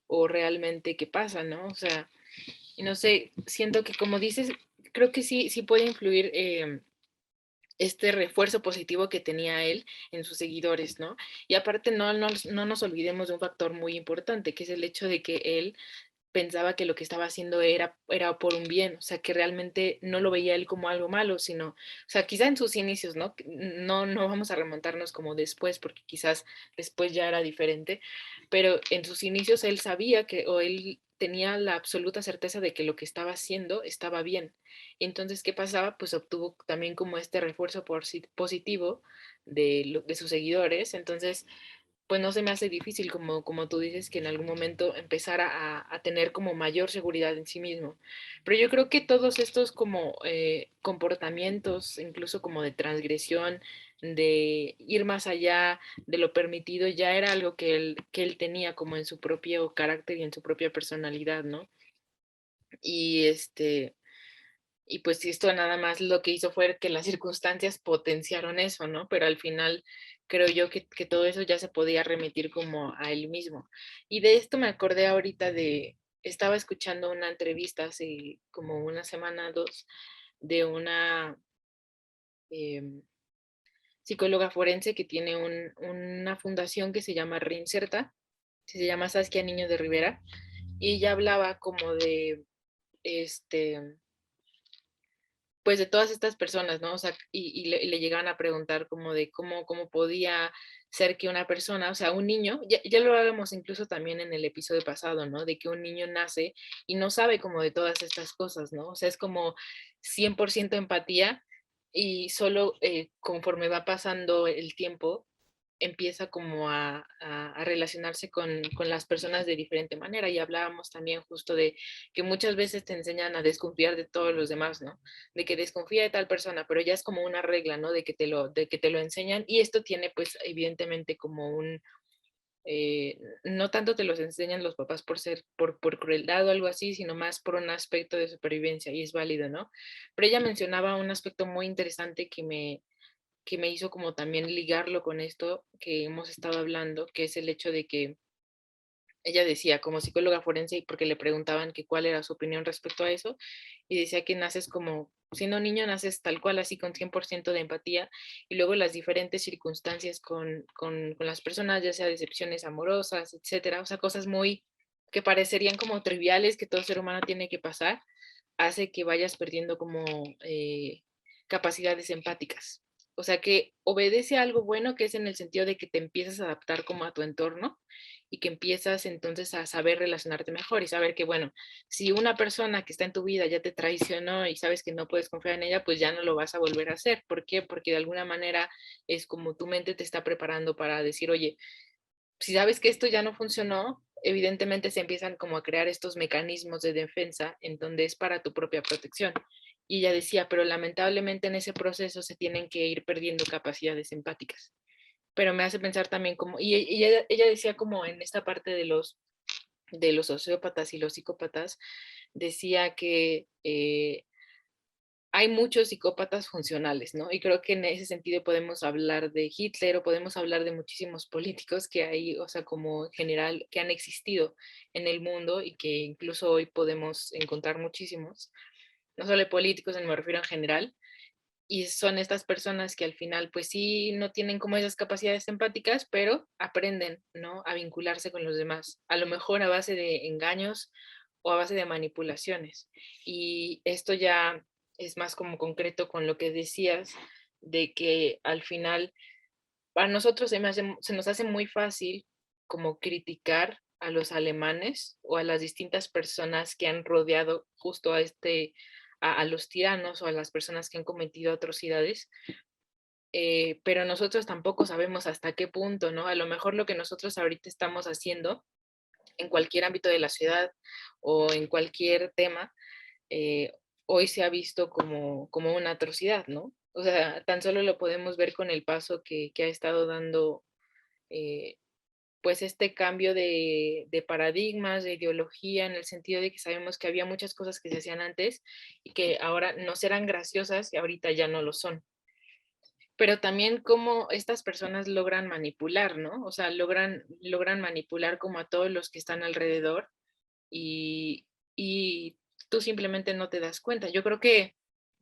o realmente qué pasa, ¿no? O sea, y no sé, siento que como dices, creo que sí puede influir este refuerzo positivo que tenía él en sus seguidores, ¿no? Y aparte no nos olvidemos de un factor muy importante, que es el hecho de que él pensaba que lo que estaba haciendo era por un bien, o sea, que realmente no lo veía él como algo malo, sino, o sea, quizá en sus inicios, ¿no? No vamos a remontarnos como después, porque quizás después ya era diferente, pero en sus inicios él sabía que, o él tenía la absoluta certeza de que lo que estaba haciendo estaba bien. Entonces, ¿qué pasaba? Pues obtuvo también como este refuerzo positivo de sus seguidores. Entonces, pues no se me hace difícil, como tú dices, que en algún momento empezara a tener como mayor seguridad en sí mismo. Pero yo creo que todos estos como comportamientos, incluso como de transgresión, de ir más allá de lo permitido, ya era algo que él tenía como en su propio carácter y en su propia personalidad, ¿no? Y y pues esto nada más lo que hizo fue que las circunstancias potenciaron eso, ¿no? Pero al final creo yo que todo eso ya se podía remitir como a él mismo. Y de esto me acordé ahorita estaba escuchando una entrevista hace como una semana, dos, de una em, psicóloga forense que tiene una fundación que se llama Reinserta, que se llama Saskia Niño de Rivera, y ella hablaba como de este pues de todas estas personas, ¿no? O sea, y le llegaban a preguntar como de cómo podía ser que una persona, o sea, un niño, ya lo hablábamos incluso también en el episodio pasado, ¿no? De que un niño nace y no sabe como de todas estas cosas, ¿no? O sea, es como 100% empatía y solo conforme va pasando el tiempo, empieza como a relacionarse con las personas de diferente manera. Y hablábamos también justo de que muchas veces te enseñan a desconfiar de todos los demás, ¿no? De que desconfía de tal persona, pero ya es como una regla, ¿no? De que te lo enseñan. Y esto tiene pues evidentemente como no tanto te los enseñan los papás por crueldad o algo así, sino más por un aspecto de supervivencia y es válido, ¿no? Pero ella mencionaba un aspecto muy interesante que me hizo como también ligarlo con esto que hemos estado hablando, que es el hecho de que ella decía, como psicóloga forense, porque le preguntaban que cuál era su opinión respecto a eso, y decía que naces como, siendo niño, naces tal cual, así con 100% de empatía, y luego las diferentes circunstancias con las personas, ya sea decepciones amorosas, etcétera, o sea, cosas muy que parecerían como triviales que todo ser humano tiene que pasar, hace que vayas perdiendo como capacidades empáticas. O sea, que obedece a algo bueno que es en el sentido de que te empiezas a adaptar como a tu entorno y que empiezas entonces a saber relacionarte mejor y saber que, bueno, si una persona que está en tu vida ya te traicionó y sabes que no puedes confiar en ella, pues ya no lo vas a volver a hacer. ¿Por qué? Porque de alguna manera es como tu mente te está preparando para decir, oye, si sabes que esto ya no funcionó, evidentemente se empiezan como a crear estos mecanismos de defensa en donde es para tu propia protección. Y ella decía, pero lamentablemente en ese proceso se tienen que ir perdiendo capacidades empáticas. Pero me hace pensar también como, y ella decía como en esta parte de los sociópatas y los psicópatas, decía que hay muchos psicópatas funcionales, ¿no? Y creo que en ese sentido podemos hablar de Hitler o podemos hablar de muchísimos políticos que hay, o sea, como en general, que han existido en el mundo y que incluso hoy podemos encontrar muchísimos, no solo de políticos, me refiero en general, y son estas personas que al final pues sí no tienen como esas capacidades empáticas, pero aprenden, ¿no? A vincularse con los demás, a lo mejor a base de engaños o a base de manipulaciones. Y esto ya es más como concreto con lo que decías de que al final a nosotros se nos hace muy fácil como criticar a los alemanes o a las distintas personas que han rodeado justo a a los tiranos o a las personas que han cometido atrocidades, pero nosotros tampoco sabemos hasta qué punto, ¿no? A lo mejor lo que nosotros ahorita estamos haciendo en cualquier ámbito de la ciudad o en cualquier tema, eh, hoy se ha visto como una atrocidad, ¿no? O sea, tan solo lo podemos ver con el paso que ha estado dando eh, pues este cambio de paradigmas, de ideología, en el sentido de que sabemos que había muchas cosas que se hacían antes y que ahora no serán graciosas y ahorita ya no lo son. pero también cómo estas personas logran manipular, ¿no? O sea, logran manipular como a todos los que están alrededor y, y tú simplemente no te das cuenta. Yo creo que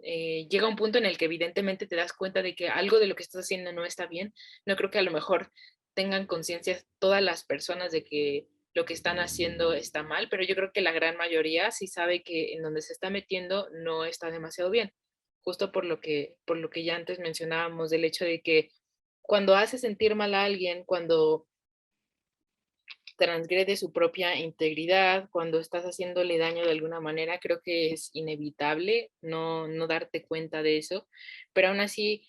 llega un punto en el que evidentemente te das cuenta de que algo de lo que estás haciendo no está bien. No creo que a lo mejor tengan conciencia todas las personas de que lo que están haciendo está mal, pero yo creo que la gran mayoría sí sabe que en donde se está metiendo no está demasiado bien. Justo por lo que ya antes mencionábamos del hecho de que cuando hace sentir mal a alguien, cuando transgrede su propia integridad, cuando estás haciéndole daño de alguna manera, creo que es inevitable no darte cuenta de eso, pero aún así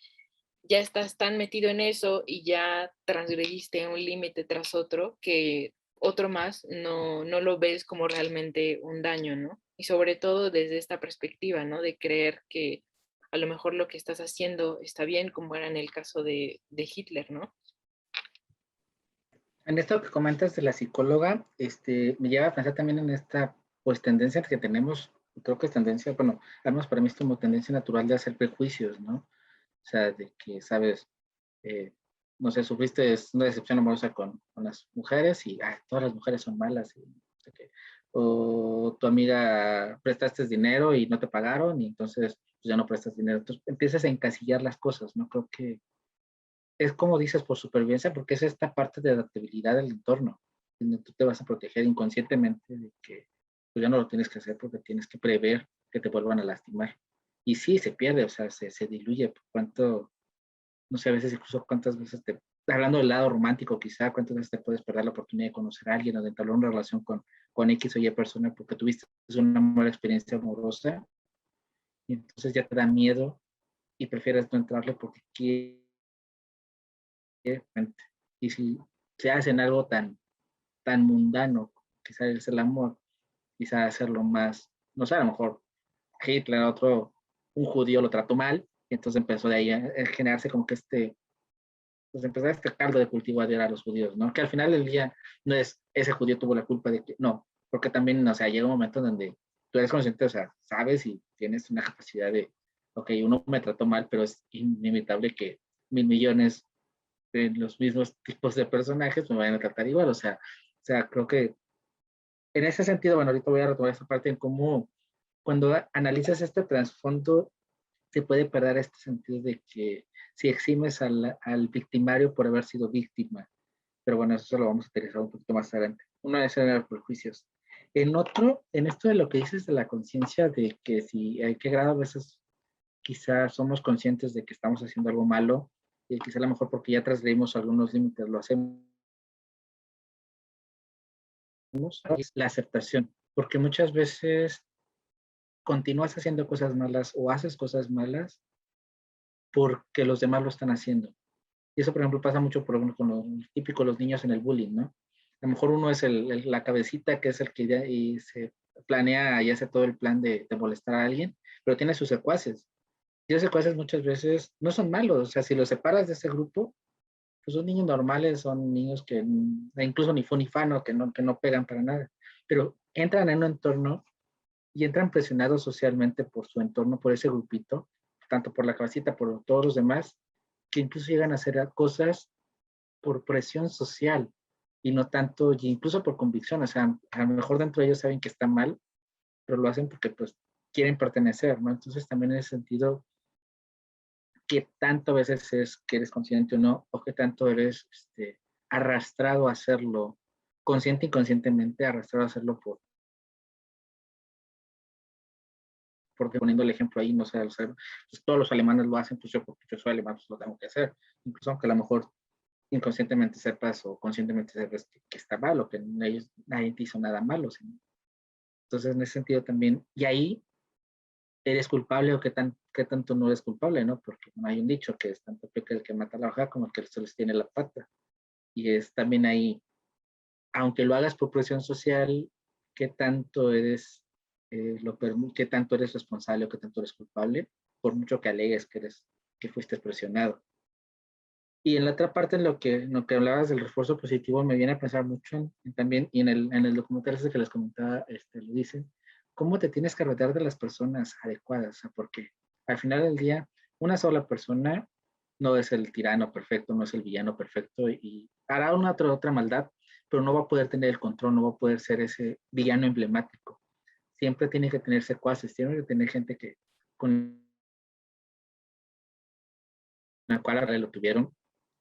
ya estás tan metido en eso y ya transgrediste un límite tras otro que otro más no lo ves como realmente un daño, ¿no? Y sobre todo desde esta perspectiva, ¿no? De creer que a lo mejor lo que estás haciendo está bien, como era en el caso de Hitler, ¿no? En esto que comentas de la psicóloga, me lleva a pensar también en esta, pues, tendencia que tenemos, creo que es tendencia, bueno, al menos para mí es como tendencia natural de hacer prejuicios, ¿no? O sea, de que, sabes, eh, no sé, sufriste una decepción amorosa con las mujeres y todas las mujeres son malas. Y, no sé qué. O tu amiga prestaste dinero y no te pagaron y entonces pues, ya no prestas dinero. Entonces empiezas a encasillar las cosas, ¿no? Creo que es como dices por supervivencia, porque es esta parte de adaptabilidad del entorno, donde tú te vas a proteger inconscientemente de que pues ya no lo tienes que hacer porque tienes que prever que te vuelvan a lastimar. Y sí, se pierde, o sea, se diluye. ¿Cuánto, no sé, a veces incluso cuántas veces hablando del lado romántico quizá, cuántas veces te puedes perder la oportunidad de conocer a alguien o de entablar una relación con X o Y persona porque tuviste una mala experiencia amorosa y entonces ya te da miedo y prefieres no entrarle porque quieres. Y si se hacen algo tan mundano, quizá es el amor, quizá hacerlo más, no sé, a lo mejor Hitler, un judío lo trató mal, y entonces empezó de ahí a generarse como que pues empezar este caldo de cultivo a a los judíos, ¿no? Que al final del día no es ese judío tuvo la culpa de que, no, porque también, o sea, llega un momento donde tú eres consciente, o sea, sabes y tienes una capacidad de, ok, uno me trató mal, pero es inevitable que 1.000 millones de los mismos tipos de personajes me vayan a tratar igual, o sea, creo que en ese sentido, bueno, ahorita voy a retomar esta parte en cómo cuando analizas este trasfondo se puede perder este sentido de que si eximes al victimario por haber sido víctima, pero bueno, eso lo vamos a utilizar un poquito más adelante. Uno es en los prejuicios. En esto de lo que dices de la conciencia, de que si hay que grado a veces quizás somos conscientes de que estamos haciendo algo malo, y quizá a lo mejor porque ya transgredimos algunos límites lo hacemos, es la aceptación, porque muchas veces continúas haciendo cosas malas o haces cosas malas porque los demás lo están haciendo. Y eso, por ejemplo, pasa mucho, por ejemplo, con los típicos los niños en el bullying, ¿no? A lo mejor uno es la cabecita que es el que ya y se planea y hace todo el plan de molestar a alguien, pero tiene sus secuaces. Y esos secuaces muchas veces no son malos, o sea, si los separas de ese grupo, pues son niños normales, son niños que incluso ni fu ni fa, ¿no? Que no pegan para nada, pero entran en un entorno y entran presionados socialmente por su entorno, por ese grupito, tanto por la cabecita, por todos los demás, que incluso llegan a hacer cosas por presión social y no tanto, y incluso por convicción, o sea, a lo mejor dentro de ellos saben que está mal, pero lo hacen porque pues quieren pertenecer, ¿no? Entonces también en ese sentido, ¿qué tanto a veces es que eres consciente o no? ¿O qué tanto eres arrastrado a hacerlo, consciente e inconscientemente, arrastrado a hacerlo porque poniendo el ejemplo ahí, no sé, pues todos los alemanes lo hacen, pues yo porque yo soy alemán, pues lo tengo que hacer. Incluso aunque a lo mejor inconscientemente sepas o conscientemente sepas que está mal o que nadie te hizo nada malo. ¿Sí? Entonces, en ese sentido también, y ahí eres culpable o qué tanto no eres culpable, ¿no? Porque no hay un dicho que es tanto peca el que mata a la hoja como el que se les tiene la pata. Y es también ahí, aunque lo hagas por presión social, qué tanto eres, qué tanto eres responsable o qué tanto eres culpable, por mucho que alegues que fuiste presionado. Y en la otra parte, en lo que hablabas del refuerzo positivo, me viene a pensar mucho también, y en el documental ese que les comentaba, lo dicen, cómo te tienes que rodear de las personas adecuadas, o sea, porque al final del día, una sola persona no es el tirano perfecto, no es el villano perfecto y hará una otra maldad, pero no va a poder tener el control, no va a poder ser ese villano emblemático. Siempre tiene que tener secuaces, tiene que tener gente que con la cual lo tuvieron.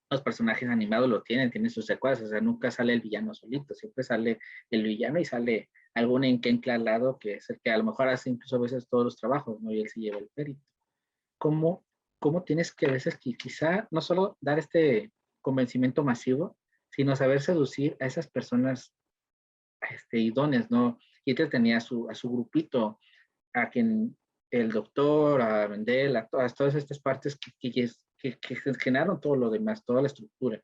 Los personajes animados lo tienen sus secuaces, o sea, nunca sale el villano solito, siempre sale el villano y sale algún enclenque al lado que es el que a lo mejor hace incluso a veces todos los trabajos, ¿no? Y él se lleva el mérito. ¿Cómo, cómo tienes que a veces quizá no solo dar este convencimiento masivo, sino saber seducir a esas personas idóneas, ¿no? Y él tenía a su grupito, a quien el doctor, a Mendel, todas estas partes que generaron todo lo demás, toda la estructura.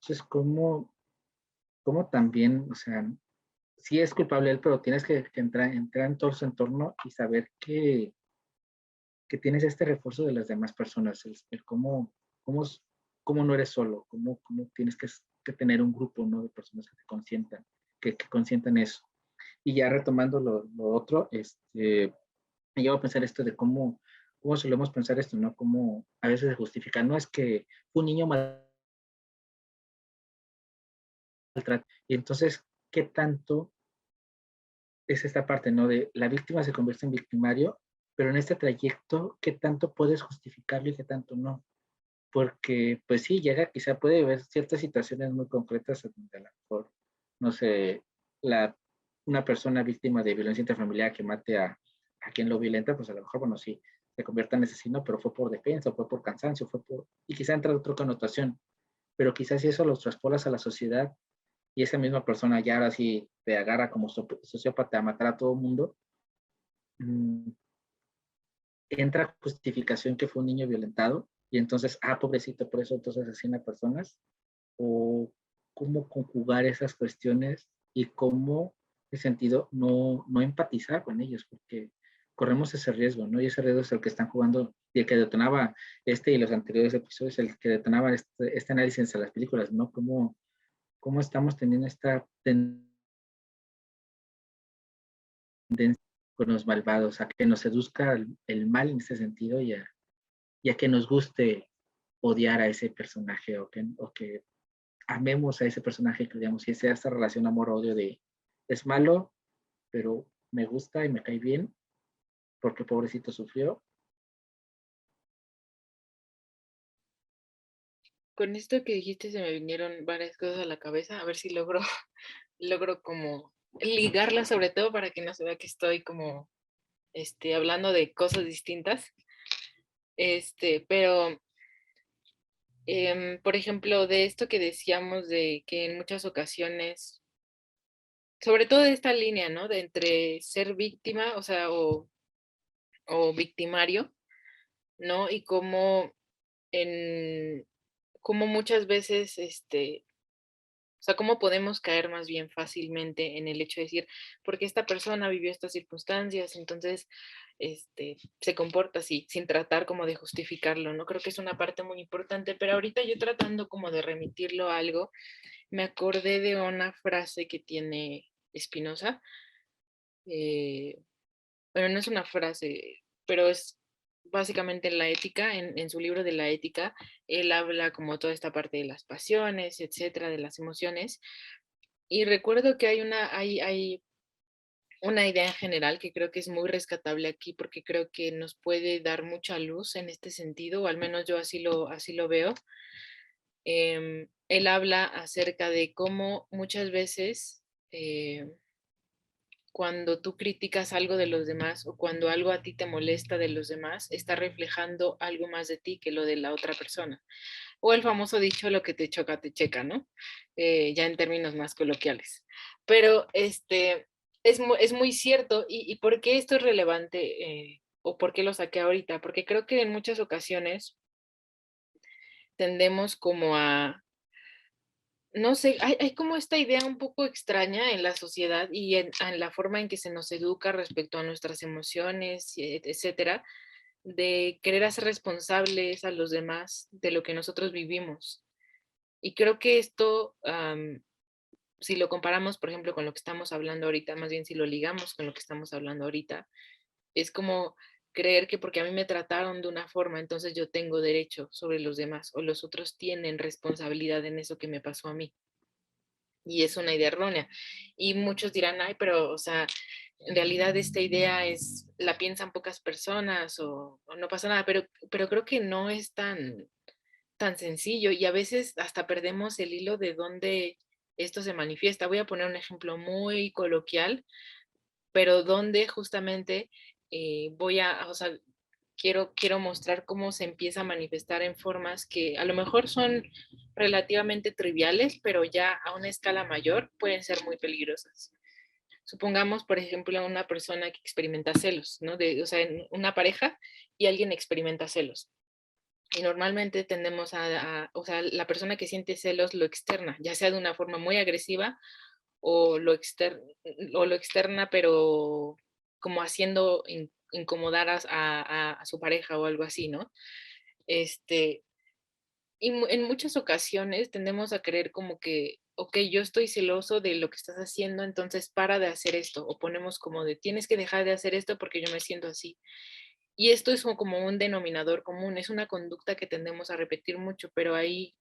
Entonces, ¿cómo también, o sea, sí es culpable él, pero tienes que entrar en todo su entorno y saber que tienes este refuerzo de las demás personas, el cómo, cómo no eres solo, cómo tienes que tener un grupo, ¿no? De personas que te consientan, que consientan eso. Y ya retomando lo otro, me llevo a pensar esto de cómo solemos pensar esto, ¿no? Cómo a veces se justifica, no es que fue un niño maltratado. Y entonces, ¿qué tanto es esta parte, ¿no? De la víctima se convierte en victimario, pero en este trayecto, ¿qué tanto puedes justificarlo y qué tanto no? Porque, pues sí, quizá puede haber ciertas situaciones muy concretas donde a lo mejor, no sé, la, una persona víctima de violencia intrafamiliar que mate a quien lo violenta, pues a lo mejor, bueno, sí, se convierta en asesino, pero fue por defensa, fue por cansancio, y quizá entra otra connotación, pero quizás si eso lo traspolas a la sociedad y esa misma persona ya ahora sí te agarra como sociópata a matar a todo el mundo, mmm, entra justificación que fue un niño violentado y entonces, pobrecito, por eso entonces asesina personas, o cómo conjugar esas cuestiones y cómo, en sentido, no empatizar con ellos, porque corremos ese riesgo, ¿no? Y ese riesgo es el que están jugando y el que detonaba y los anteriores episodios, el que detonaba este análisis en las películas, ¿no? Cómo estamos teniendo esta tendencia con los malvados, a que nos seduzca el mal en ese sentido y a que nos guste odiar a ese personaje o que amemos a ese personaje que digamos, si sea esta relación amor-odio de es malo, pero me gusta y me cae bien porque pobrecito sufrió. Con esto que dijiste se me vinieron varias cosas a la cabeza, a ver si logro, logro como ligarlas sobre todo para que no se vea que estoy como hablando de cosas distintas. Pero por ejemplo, de esto que decíamos de que en muchas ocasiones, sobre todo de esta línea, ¿no? De entre ser víctima, o sea, o victimario, ¿no? Y cómo en cómo muchas veces, o sea, cómo podemos caer más bien fácilmente en el hecho de decir, porque esta persona vivió estas circunstancias, entonces, se comporta así, sin tratar como de justificarlo, ¿no? Creo que es una parte muy importante, pero ahorita yo tratando como de remitirlo a algo, me acordé de una frase que tiene Spinoza, eh, bueno, no es una frase, pero es básicamente en la ética, en su libro de la ética, él habla como toda esta parte de las pasiones, etcétera, de las emociones. Y recuerdo que hay una idea en general que creo que es muy rescatable aquí porque creo que nos puede dar mucha luz en este sentido, o al menos yo así lo veo. Él habla acerca de cómo muchas veces cuando tú criticas algo de los demás o cuando algo a ti te molesta de los demás, está reflejando algo más de ti que lo de la otra persona. O el famoso dicho, lo que te choca, te checa, ¿no? Ya en términos más coloquiales. Pero es muy cierto. ¿Y por qué esto es relevante? ¿O por qué lo saqué ahorita? Porque creo que en muchas ocasiones tendemos como a, no sé, hay como esta idea un poco extraña en la sociedad y en la forma en que se nos educa respecto a nuestras emociones, etcétera, de querer hacer responsables a los demás de lo que nosotros vivimos. Y creo que esto, si lo comparamos, por ejemplo, con lo que estamos hablando ahorita, más bien si lo ligamos con lo que estamos hablando ahorita, es como creer que porque a mí me trataron de una forma, entonces yo tengo derecho sobre los demás o los otros tienen responsabilidad en eso que me pasó a mí. Y es una idea errónea. Y muchos dirán, ay, pero, o sea, en realidad esta idea la piensan pocas personas o no pasa nada, pero creo que no es tan sencillo y a veces hasta perdemos el hilo de dónde esto se manifiesta. Voy a poner un ejemplo muy coloquial, pero donde justamente o sea, quiero mostrar cómo se empieza a manifestar en formas que a lo mejor son relativamente triviales, pero ya a una escala mayor pueden ser muy peligrosas. Supongamos, por ejemplo, una persona que experimenta celos, ¿no? O sea, en una pareja y alguien experimenta celos. Y normalmente tendemos o sea, la persona que siente celos lo externa, ya sea de una forma muy agresiva o lo externa, pero como haciendo incomodar a su pareja o algo así, ¿no? Este, y en muchas ocasiones tendemos a creer como que, ok, yo estoy celoso de lo que estás haciendo, entonces para de hacer esto, o ponemos como de, tienes que dejar de hacer esto porque yo me siento así. Y esto es como un denominador común, es una conducta que tendemos a repetir mucho, pero ahí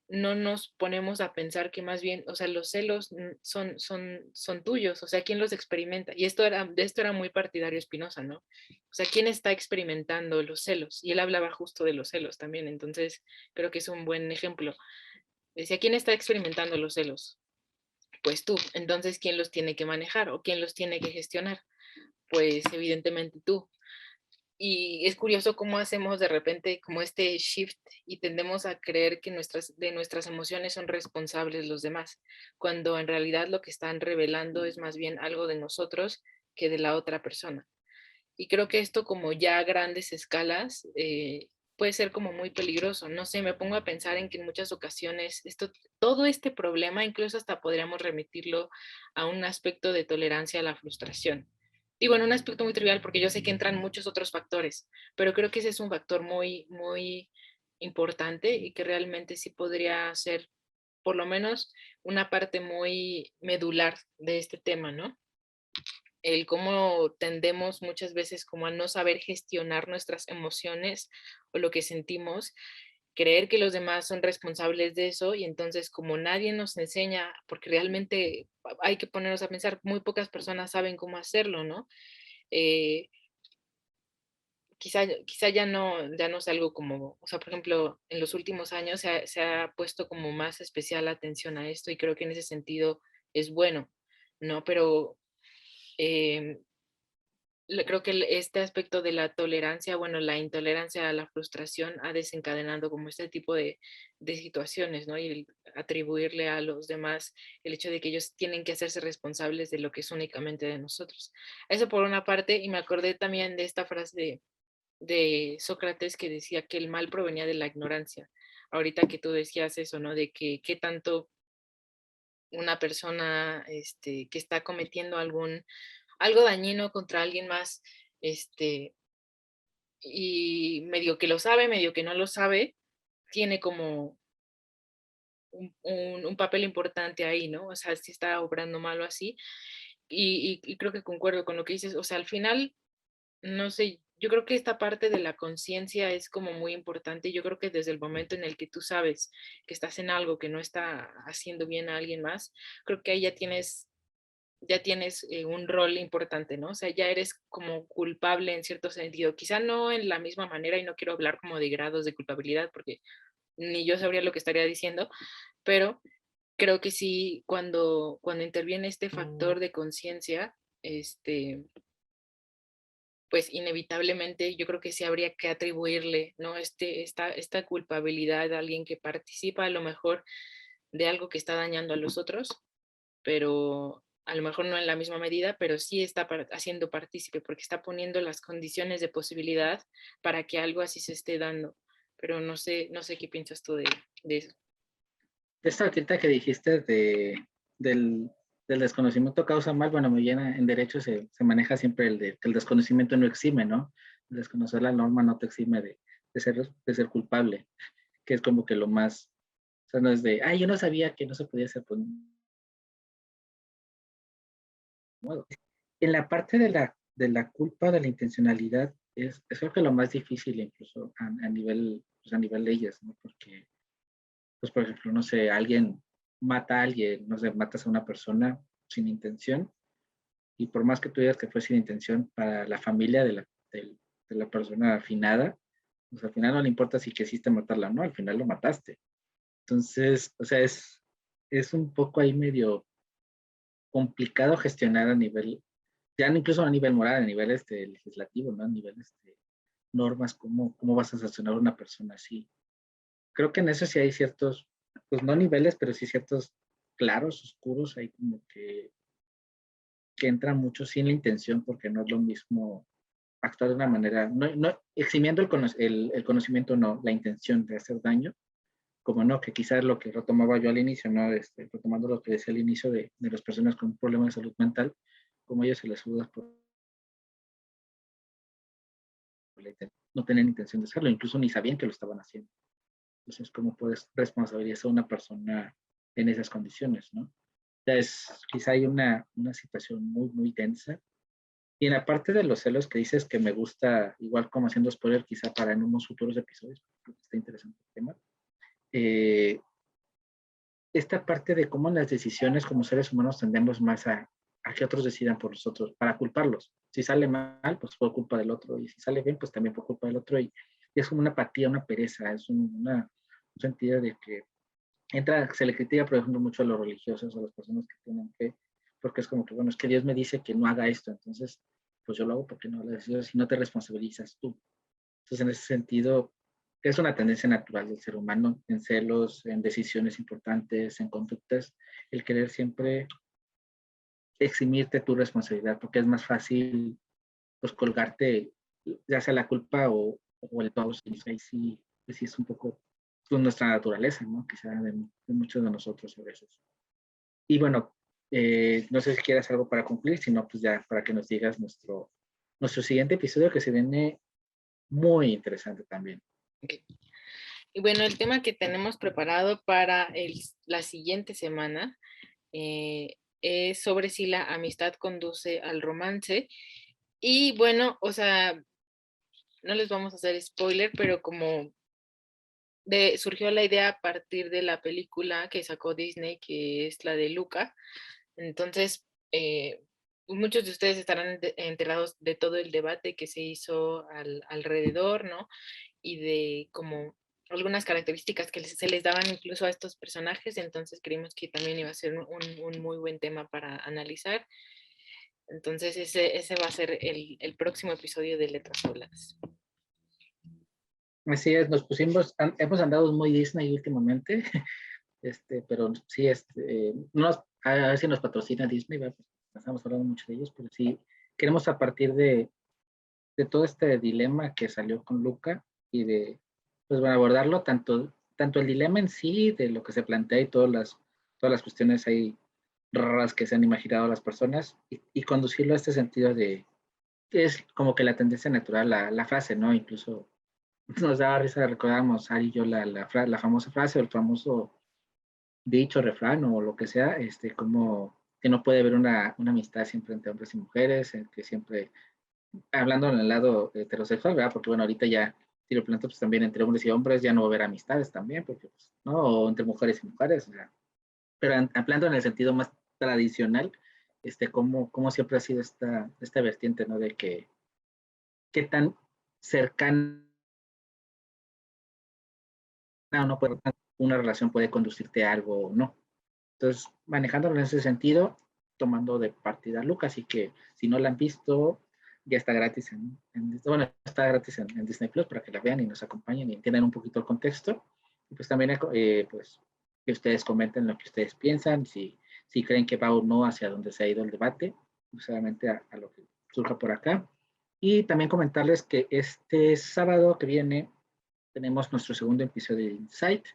no nos ponemos a pensar que más bien, o sea, los celos son tuyos, o sea, ¿quién los experimenta? Y de esto era muy partidario Spinoza, ¿no? O sea, ¿quién está experimentando los celos? Y él hablaba justo de los celos también, entonces creo que es un buen ejemplo. Decía, ¿quién está experimentando los celos? Pues tú. Entonces, ¿quién los tiene que manejar o quién los tiene que gestionar? Pues evidentemente tú. Y es curioso cómo hacemos de repente como este shift y tendemos a creer que de nuestras emociones son responsables los demás, cuando en realidad lo que están revelando es más bien algo de nosotros que de la otra persona. Y creo que esto como ya a grandes escalas puede ser como muy peligroso. No sé, me pongo a pensar en que en muchas ocasiones todo este problema, incluso hasta podríamos remitirlo a un aspecto de tolerancia a la frustración. Digo, en un aspecto muy trivial porque yo sé que entran muchos otros factores, pero creo que ese es un factor muy importante y que realmente sí podría ser por lo menos una parte muy medular de este tema, ¿no? El cómo tendemos muchas veces como a no saber gestionar nuestras emociones o lo que sentimos, creer que los demás son responsables de eso y entonces como nadie nos enseña, porque realmente hay que ponernos a pensar, muy pocas personas saben cómo hacerlo, ¿no? Eh, quizá ya no es algo como, o sea, por ejemplo, en los últimos años se ha puesto como más especial atención a esto y creo que en ese sentido es bueno, ¿no? Pero em, creo que este aspecto de la tolerancia, bueno, la intolerancia a la frustración ha desencadenado como este tipo de situaciones, ¿no? Y atribuirle a los demás el hecho de que ellos tienen que hacerse responsables de lo que es únicamente de nosotros. Eso por una parte, y me acordé también de esta frase de Sócrates que decía que el mal provenía de la ignorancia. Ahorita que tú decías eso, ¿no? De que qué tanto una persona que está cometiendo algo dañino contra alguien más, este, y medio que lo sabe, medio que no lo sabe, tiene como un papel importante ahí, ¿no? O sea, si está obrando mal o así. Y creo que concuerdo con lo que dices. O sea, al final, no sé, yo creo que esta parte de la conciencia es como muy importante. Yo creo que desde el momento en el que tú sabes que estás en algo que no está haciendo bien a alguien más, creo que ahí ya tienes un rol importante, ¿no? O sea, ya eres como culpable en cierto sentido, quizá no en la misma manera y no quiero hablar como de grados de culpabilidad porque ni yo sabría lo que estaría diciendo, pero creo que sí, cuando interviene este factor de conciencia, pues inevitablemente yo creo que sí habría que atribuirle, ¿no? Esta culpabilidad a alguien que participa a lo mejor de algo que está dañando a los otros, pero a lo mejor no en la misma medida, pero sí está haciendo partícipe porque está poniendo las condiciones de posibilidad para que algo así se esté dando. Pero no sé qué piensas tú de eso. Esta ahorita que dijiste del, del desconocimiento causa mal, bueno, muy bien, en derecho se maneja siempre que el desconocimiento no exime, ¿no? El desconocer la norma no te exime de ser culpable, que es como que lo más, o sea, no es de, ay, yo no sabía que no se podía hacer, pues, modo. En la parte de la culpa, de la intencionalidad, es creo que lo más difícil incluso a nivel, pues a nivel leyes, ¿no? Porque, pues por ejemplo, no sé, alguien mata a alguien, no sé, matas a una persona sin intención, y por más que tú digas que fue sin intención para la familia de la persona afinada, pues al final no le importa si quisiste matarla o no, al final lo mataste. Entonces, o sea, es un poco ahí medio complicado gestionar a nivel, ya incluso a nivel moral, a nivel legislativo, ¿no? A nivel normas, cómo vas a sancionar a una persona así. Creo que en eso sí hay ciertos, pues no niveles, pero sí ciertos claros, oscuros, ahí como que entra mucho sin la intención, porque no es lo mismo actuar de una manera, no eximiendo el conocimiento, no, la intención de hacer daño, como no, que quizás lo que retomaba yo al inicio, ¿no? Retomando lo que decía al inicio de las personas con problemas de salud mental, como ellos se les ayuda por no tener intención de hacerlo, incluso ni sabían que lo estaban haciendo. Entonces, ¿cómo puedes responsabilizar a una persona en esas condiciones, no? Entonces, quizá hay una situación muy, muy densa. Y en la parte de los celos que dices que me gusta, igual como haciendo spoiler, quizá para en unos futuros episodios, porque está interesante el tema, eh, esta parte de cómo en las decisiones como seres humanos tendemos más a que otros decidan por nosotros, para culparlos. Si sale mal, pues fue culpa del otro, y si sale bien, pues también fue culpa del otro, y es como una apatía, una pereza, es un sentido de que se le critica, por ejemplo, mucho a los religiosos, a las personas que tienen fe, porque es como que, bueno, es que Dios me dice que no haga esto, entonces, pues yo lo hago porque no lo decido, si no te responsabilizas tú. Entonces, en ese sentido, es una tendencia natural del ser humano, en celos, en decisiones importantes, en conductas, el querer siempre eximirte tu responsabilidad, porque es más fácil, pues, colgarte, ya sea la culpa o el todo, ahí sí, pues sí es un poco pues, nuestra naturaleza, ¿no? Quizá de muchos de nosotros a veces. Y bueno, no sé si quieras algo para concluir, si no, pues ya para que nos digas nuestro siguiente episodio que se viene muy interesante también. Ok. Y bueno, el tema que tenemos preparado para la siguiente semana es sobre si la amistad conduce al romance. Y bueno, o sea, no les vamos a hacer spoiler, pero como surgió la idea a partir de la película que sacó Disney, que es la de Luca. Entonces, muchos de ustedes estarán enterados de todo el debate que se hizo alrededor, ¿no? Y de como algunas características que se les daban incluso a estos personajes, entonces creímos que también iba a ser un muy buen tema para analizar. Entonces ese va a ser el próximo episodio de Letras Habladas. Así es, hemos andado muy Disney últimamente, pero sí, a ver si nos patrocina Disney, ¿verdad? Pues, estamos hablando mucho de ellos, pero sí, queremos a partir de todo este dilema que salió con Luca y pues bueno, abordarlo, tanto el dilema en sí, de lo que se plantea y todas las cuestiones ahí raras que se han imaginado las personas, y conducirlo a este sentido de, que es como que la tendencia natural, la frase, ¿no? Incluso nos daba risa, recordábamos, Ari y yo, la famosa frase o el famoso dicho, refrán o lo que sea, como que no puede haber una amistad siempre entre hombres y mujeres, que siempre, hablando en el lado heterosexual, ¿verdad? Porque bueno, ahorita ya, si lo planteo, pues también entre hombres y hombres ya no va a haber amistades también, porque pues, ¿no? O entre mujeres y mujeres, o sea, pero hablando en el sentido más tradicional, cómo siempre ha sido esta vertiente, ¿no? De que qué tan cercana no puede, una relación puede conducirte a algo o no. Entonces, manejándolo en ese sentido, tomando de partida a Lucas, y que si no la han visto, ya está gratis bueno, está gratis en Disney Plus para que la vean y nos acompañen y entiendan un poquito el contexto. Y pues también, pues, que ustedes comenten lo que ustedes piensan, si creen que va o no hacia donde se ha ido el debate, solamente a lo que surja por acá. Y también comentarles que este sábado que viene tenemos nuestro segundo episodio de Insight.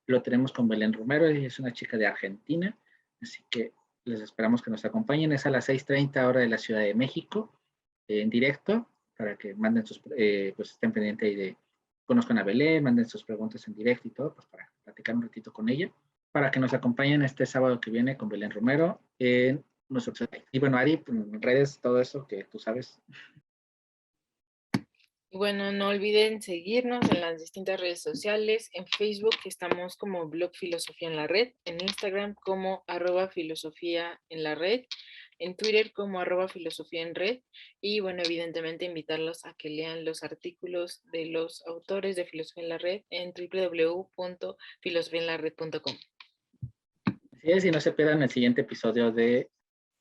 Lo tenemos con Belén Romero, ella es una chica de Argentina, así que les esperamos que nos acompañen. Es a las 6:30 hora de la Ciudad de México, en directo, para que manden pues estén pendientes ahí conozcan a Belén, manden sus preguntas en directo y todo, pues para platicar un ratito con ella, para que nos acompañen este sábado que viene con Belén Romero en nosotros. Y bueno, Ari, pues, en redes, todo eso que tú sabes. Y bueno, no olviden seguirnos en las distintas redes sociales. En Facebook estamos como Blog Filosofía en la Red, en Instagram como @filosofía en la red, en Twitter como @filosofía en red. Y bueno, evidentemente invitarlos a que lean los artículos de los autores de Filosofía en la Red en www.filosofiaenlared.com. Así es, y no se pierdan el siguiente episodio de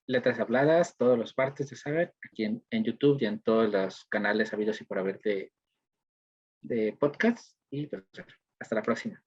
Letras Habladas, todos los partes de saber, aquí en YouTube y en todos los canales habidos y por haber de podcast. Y pues, hasta la próxima.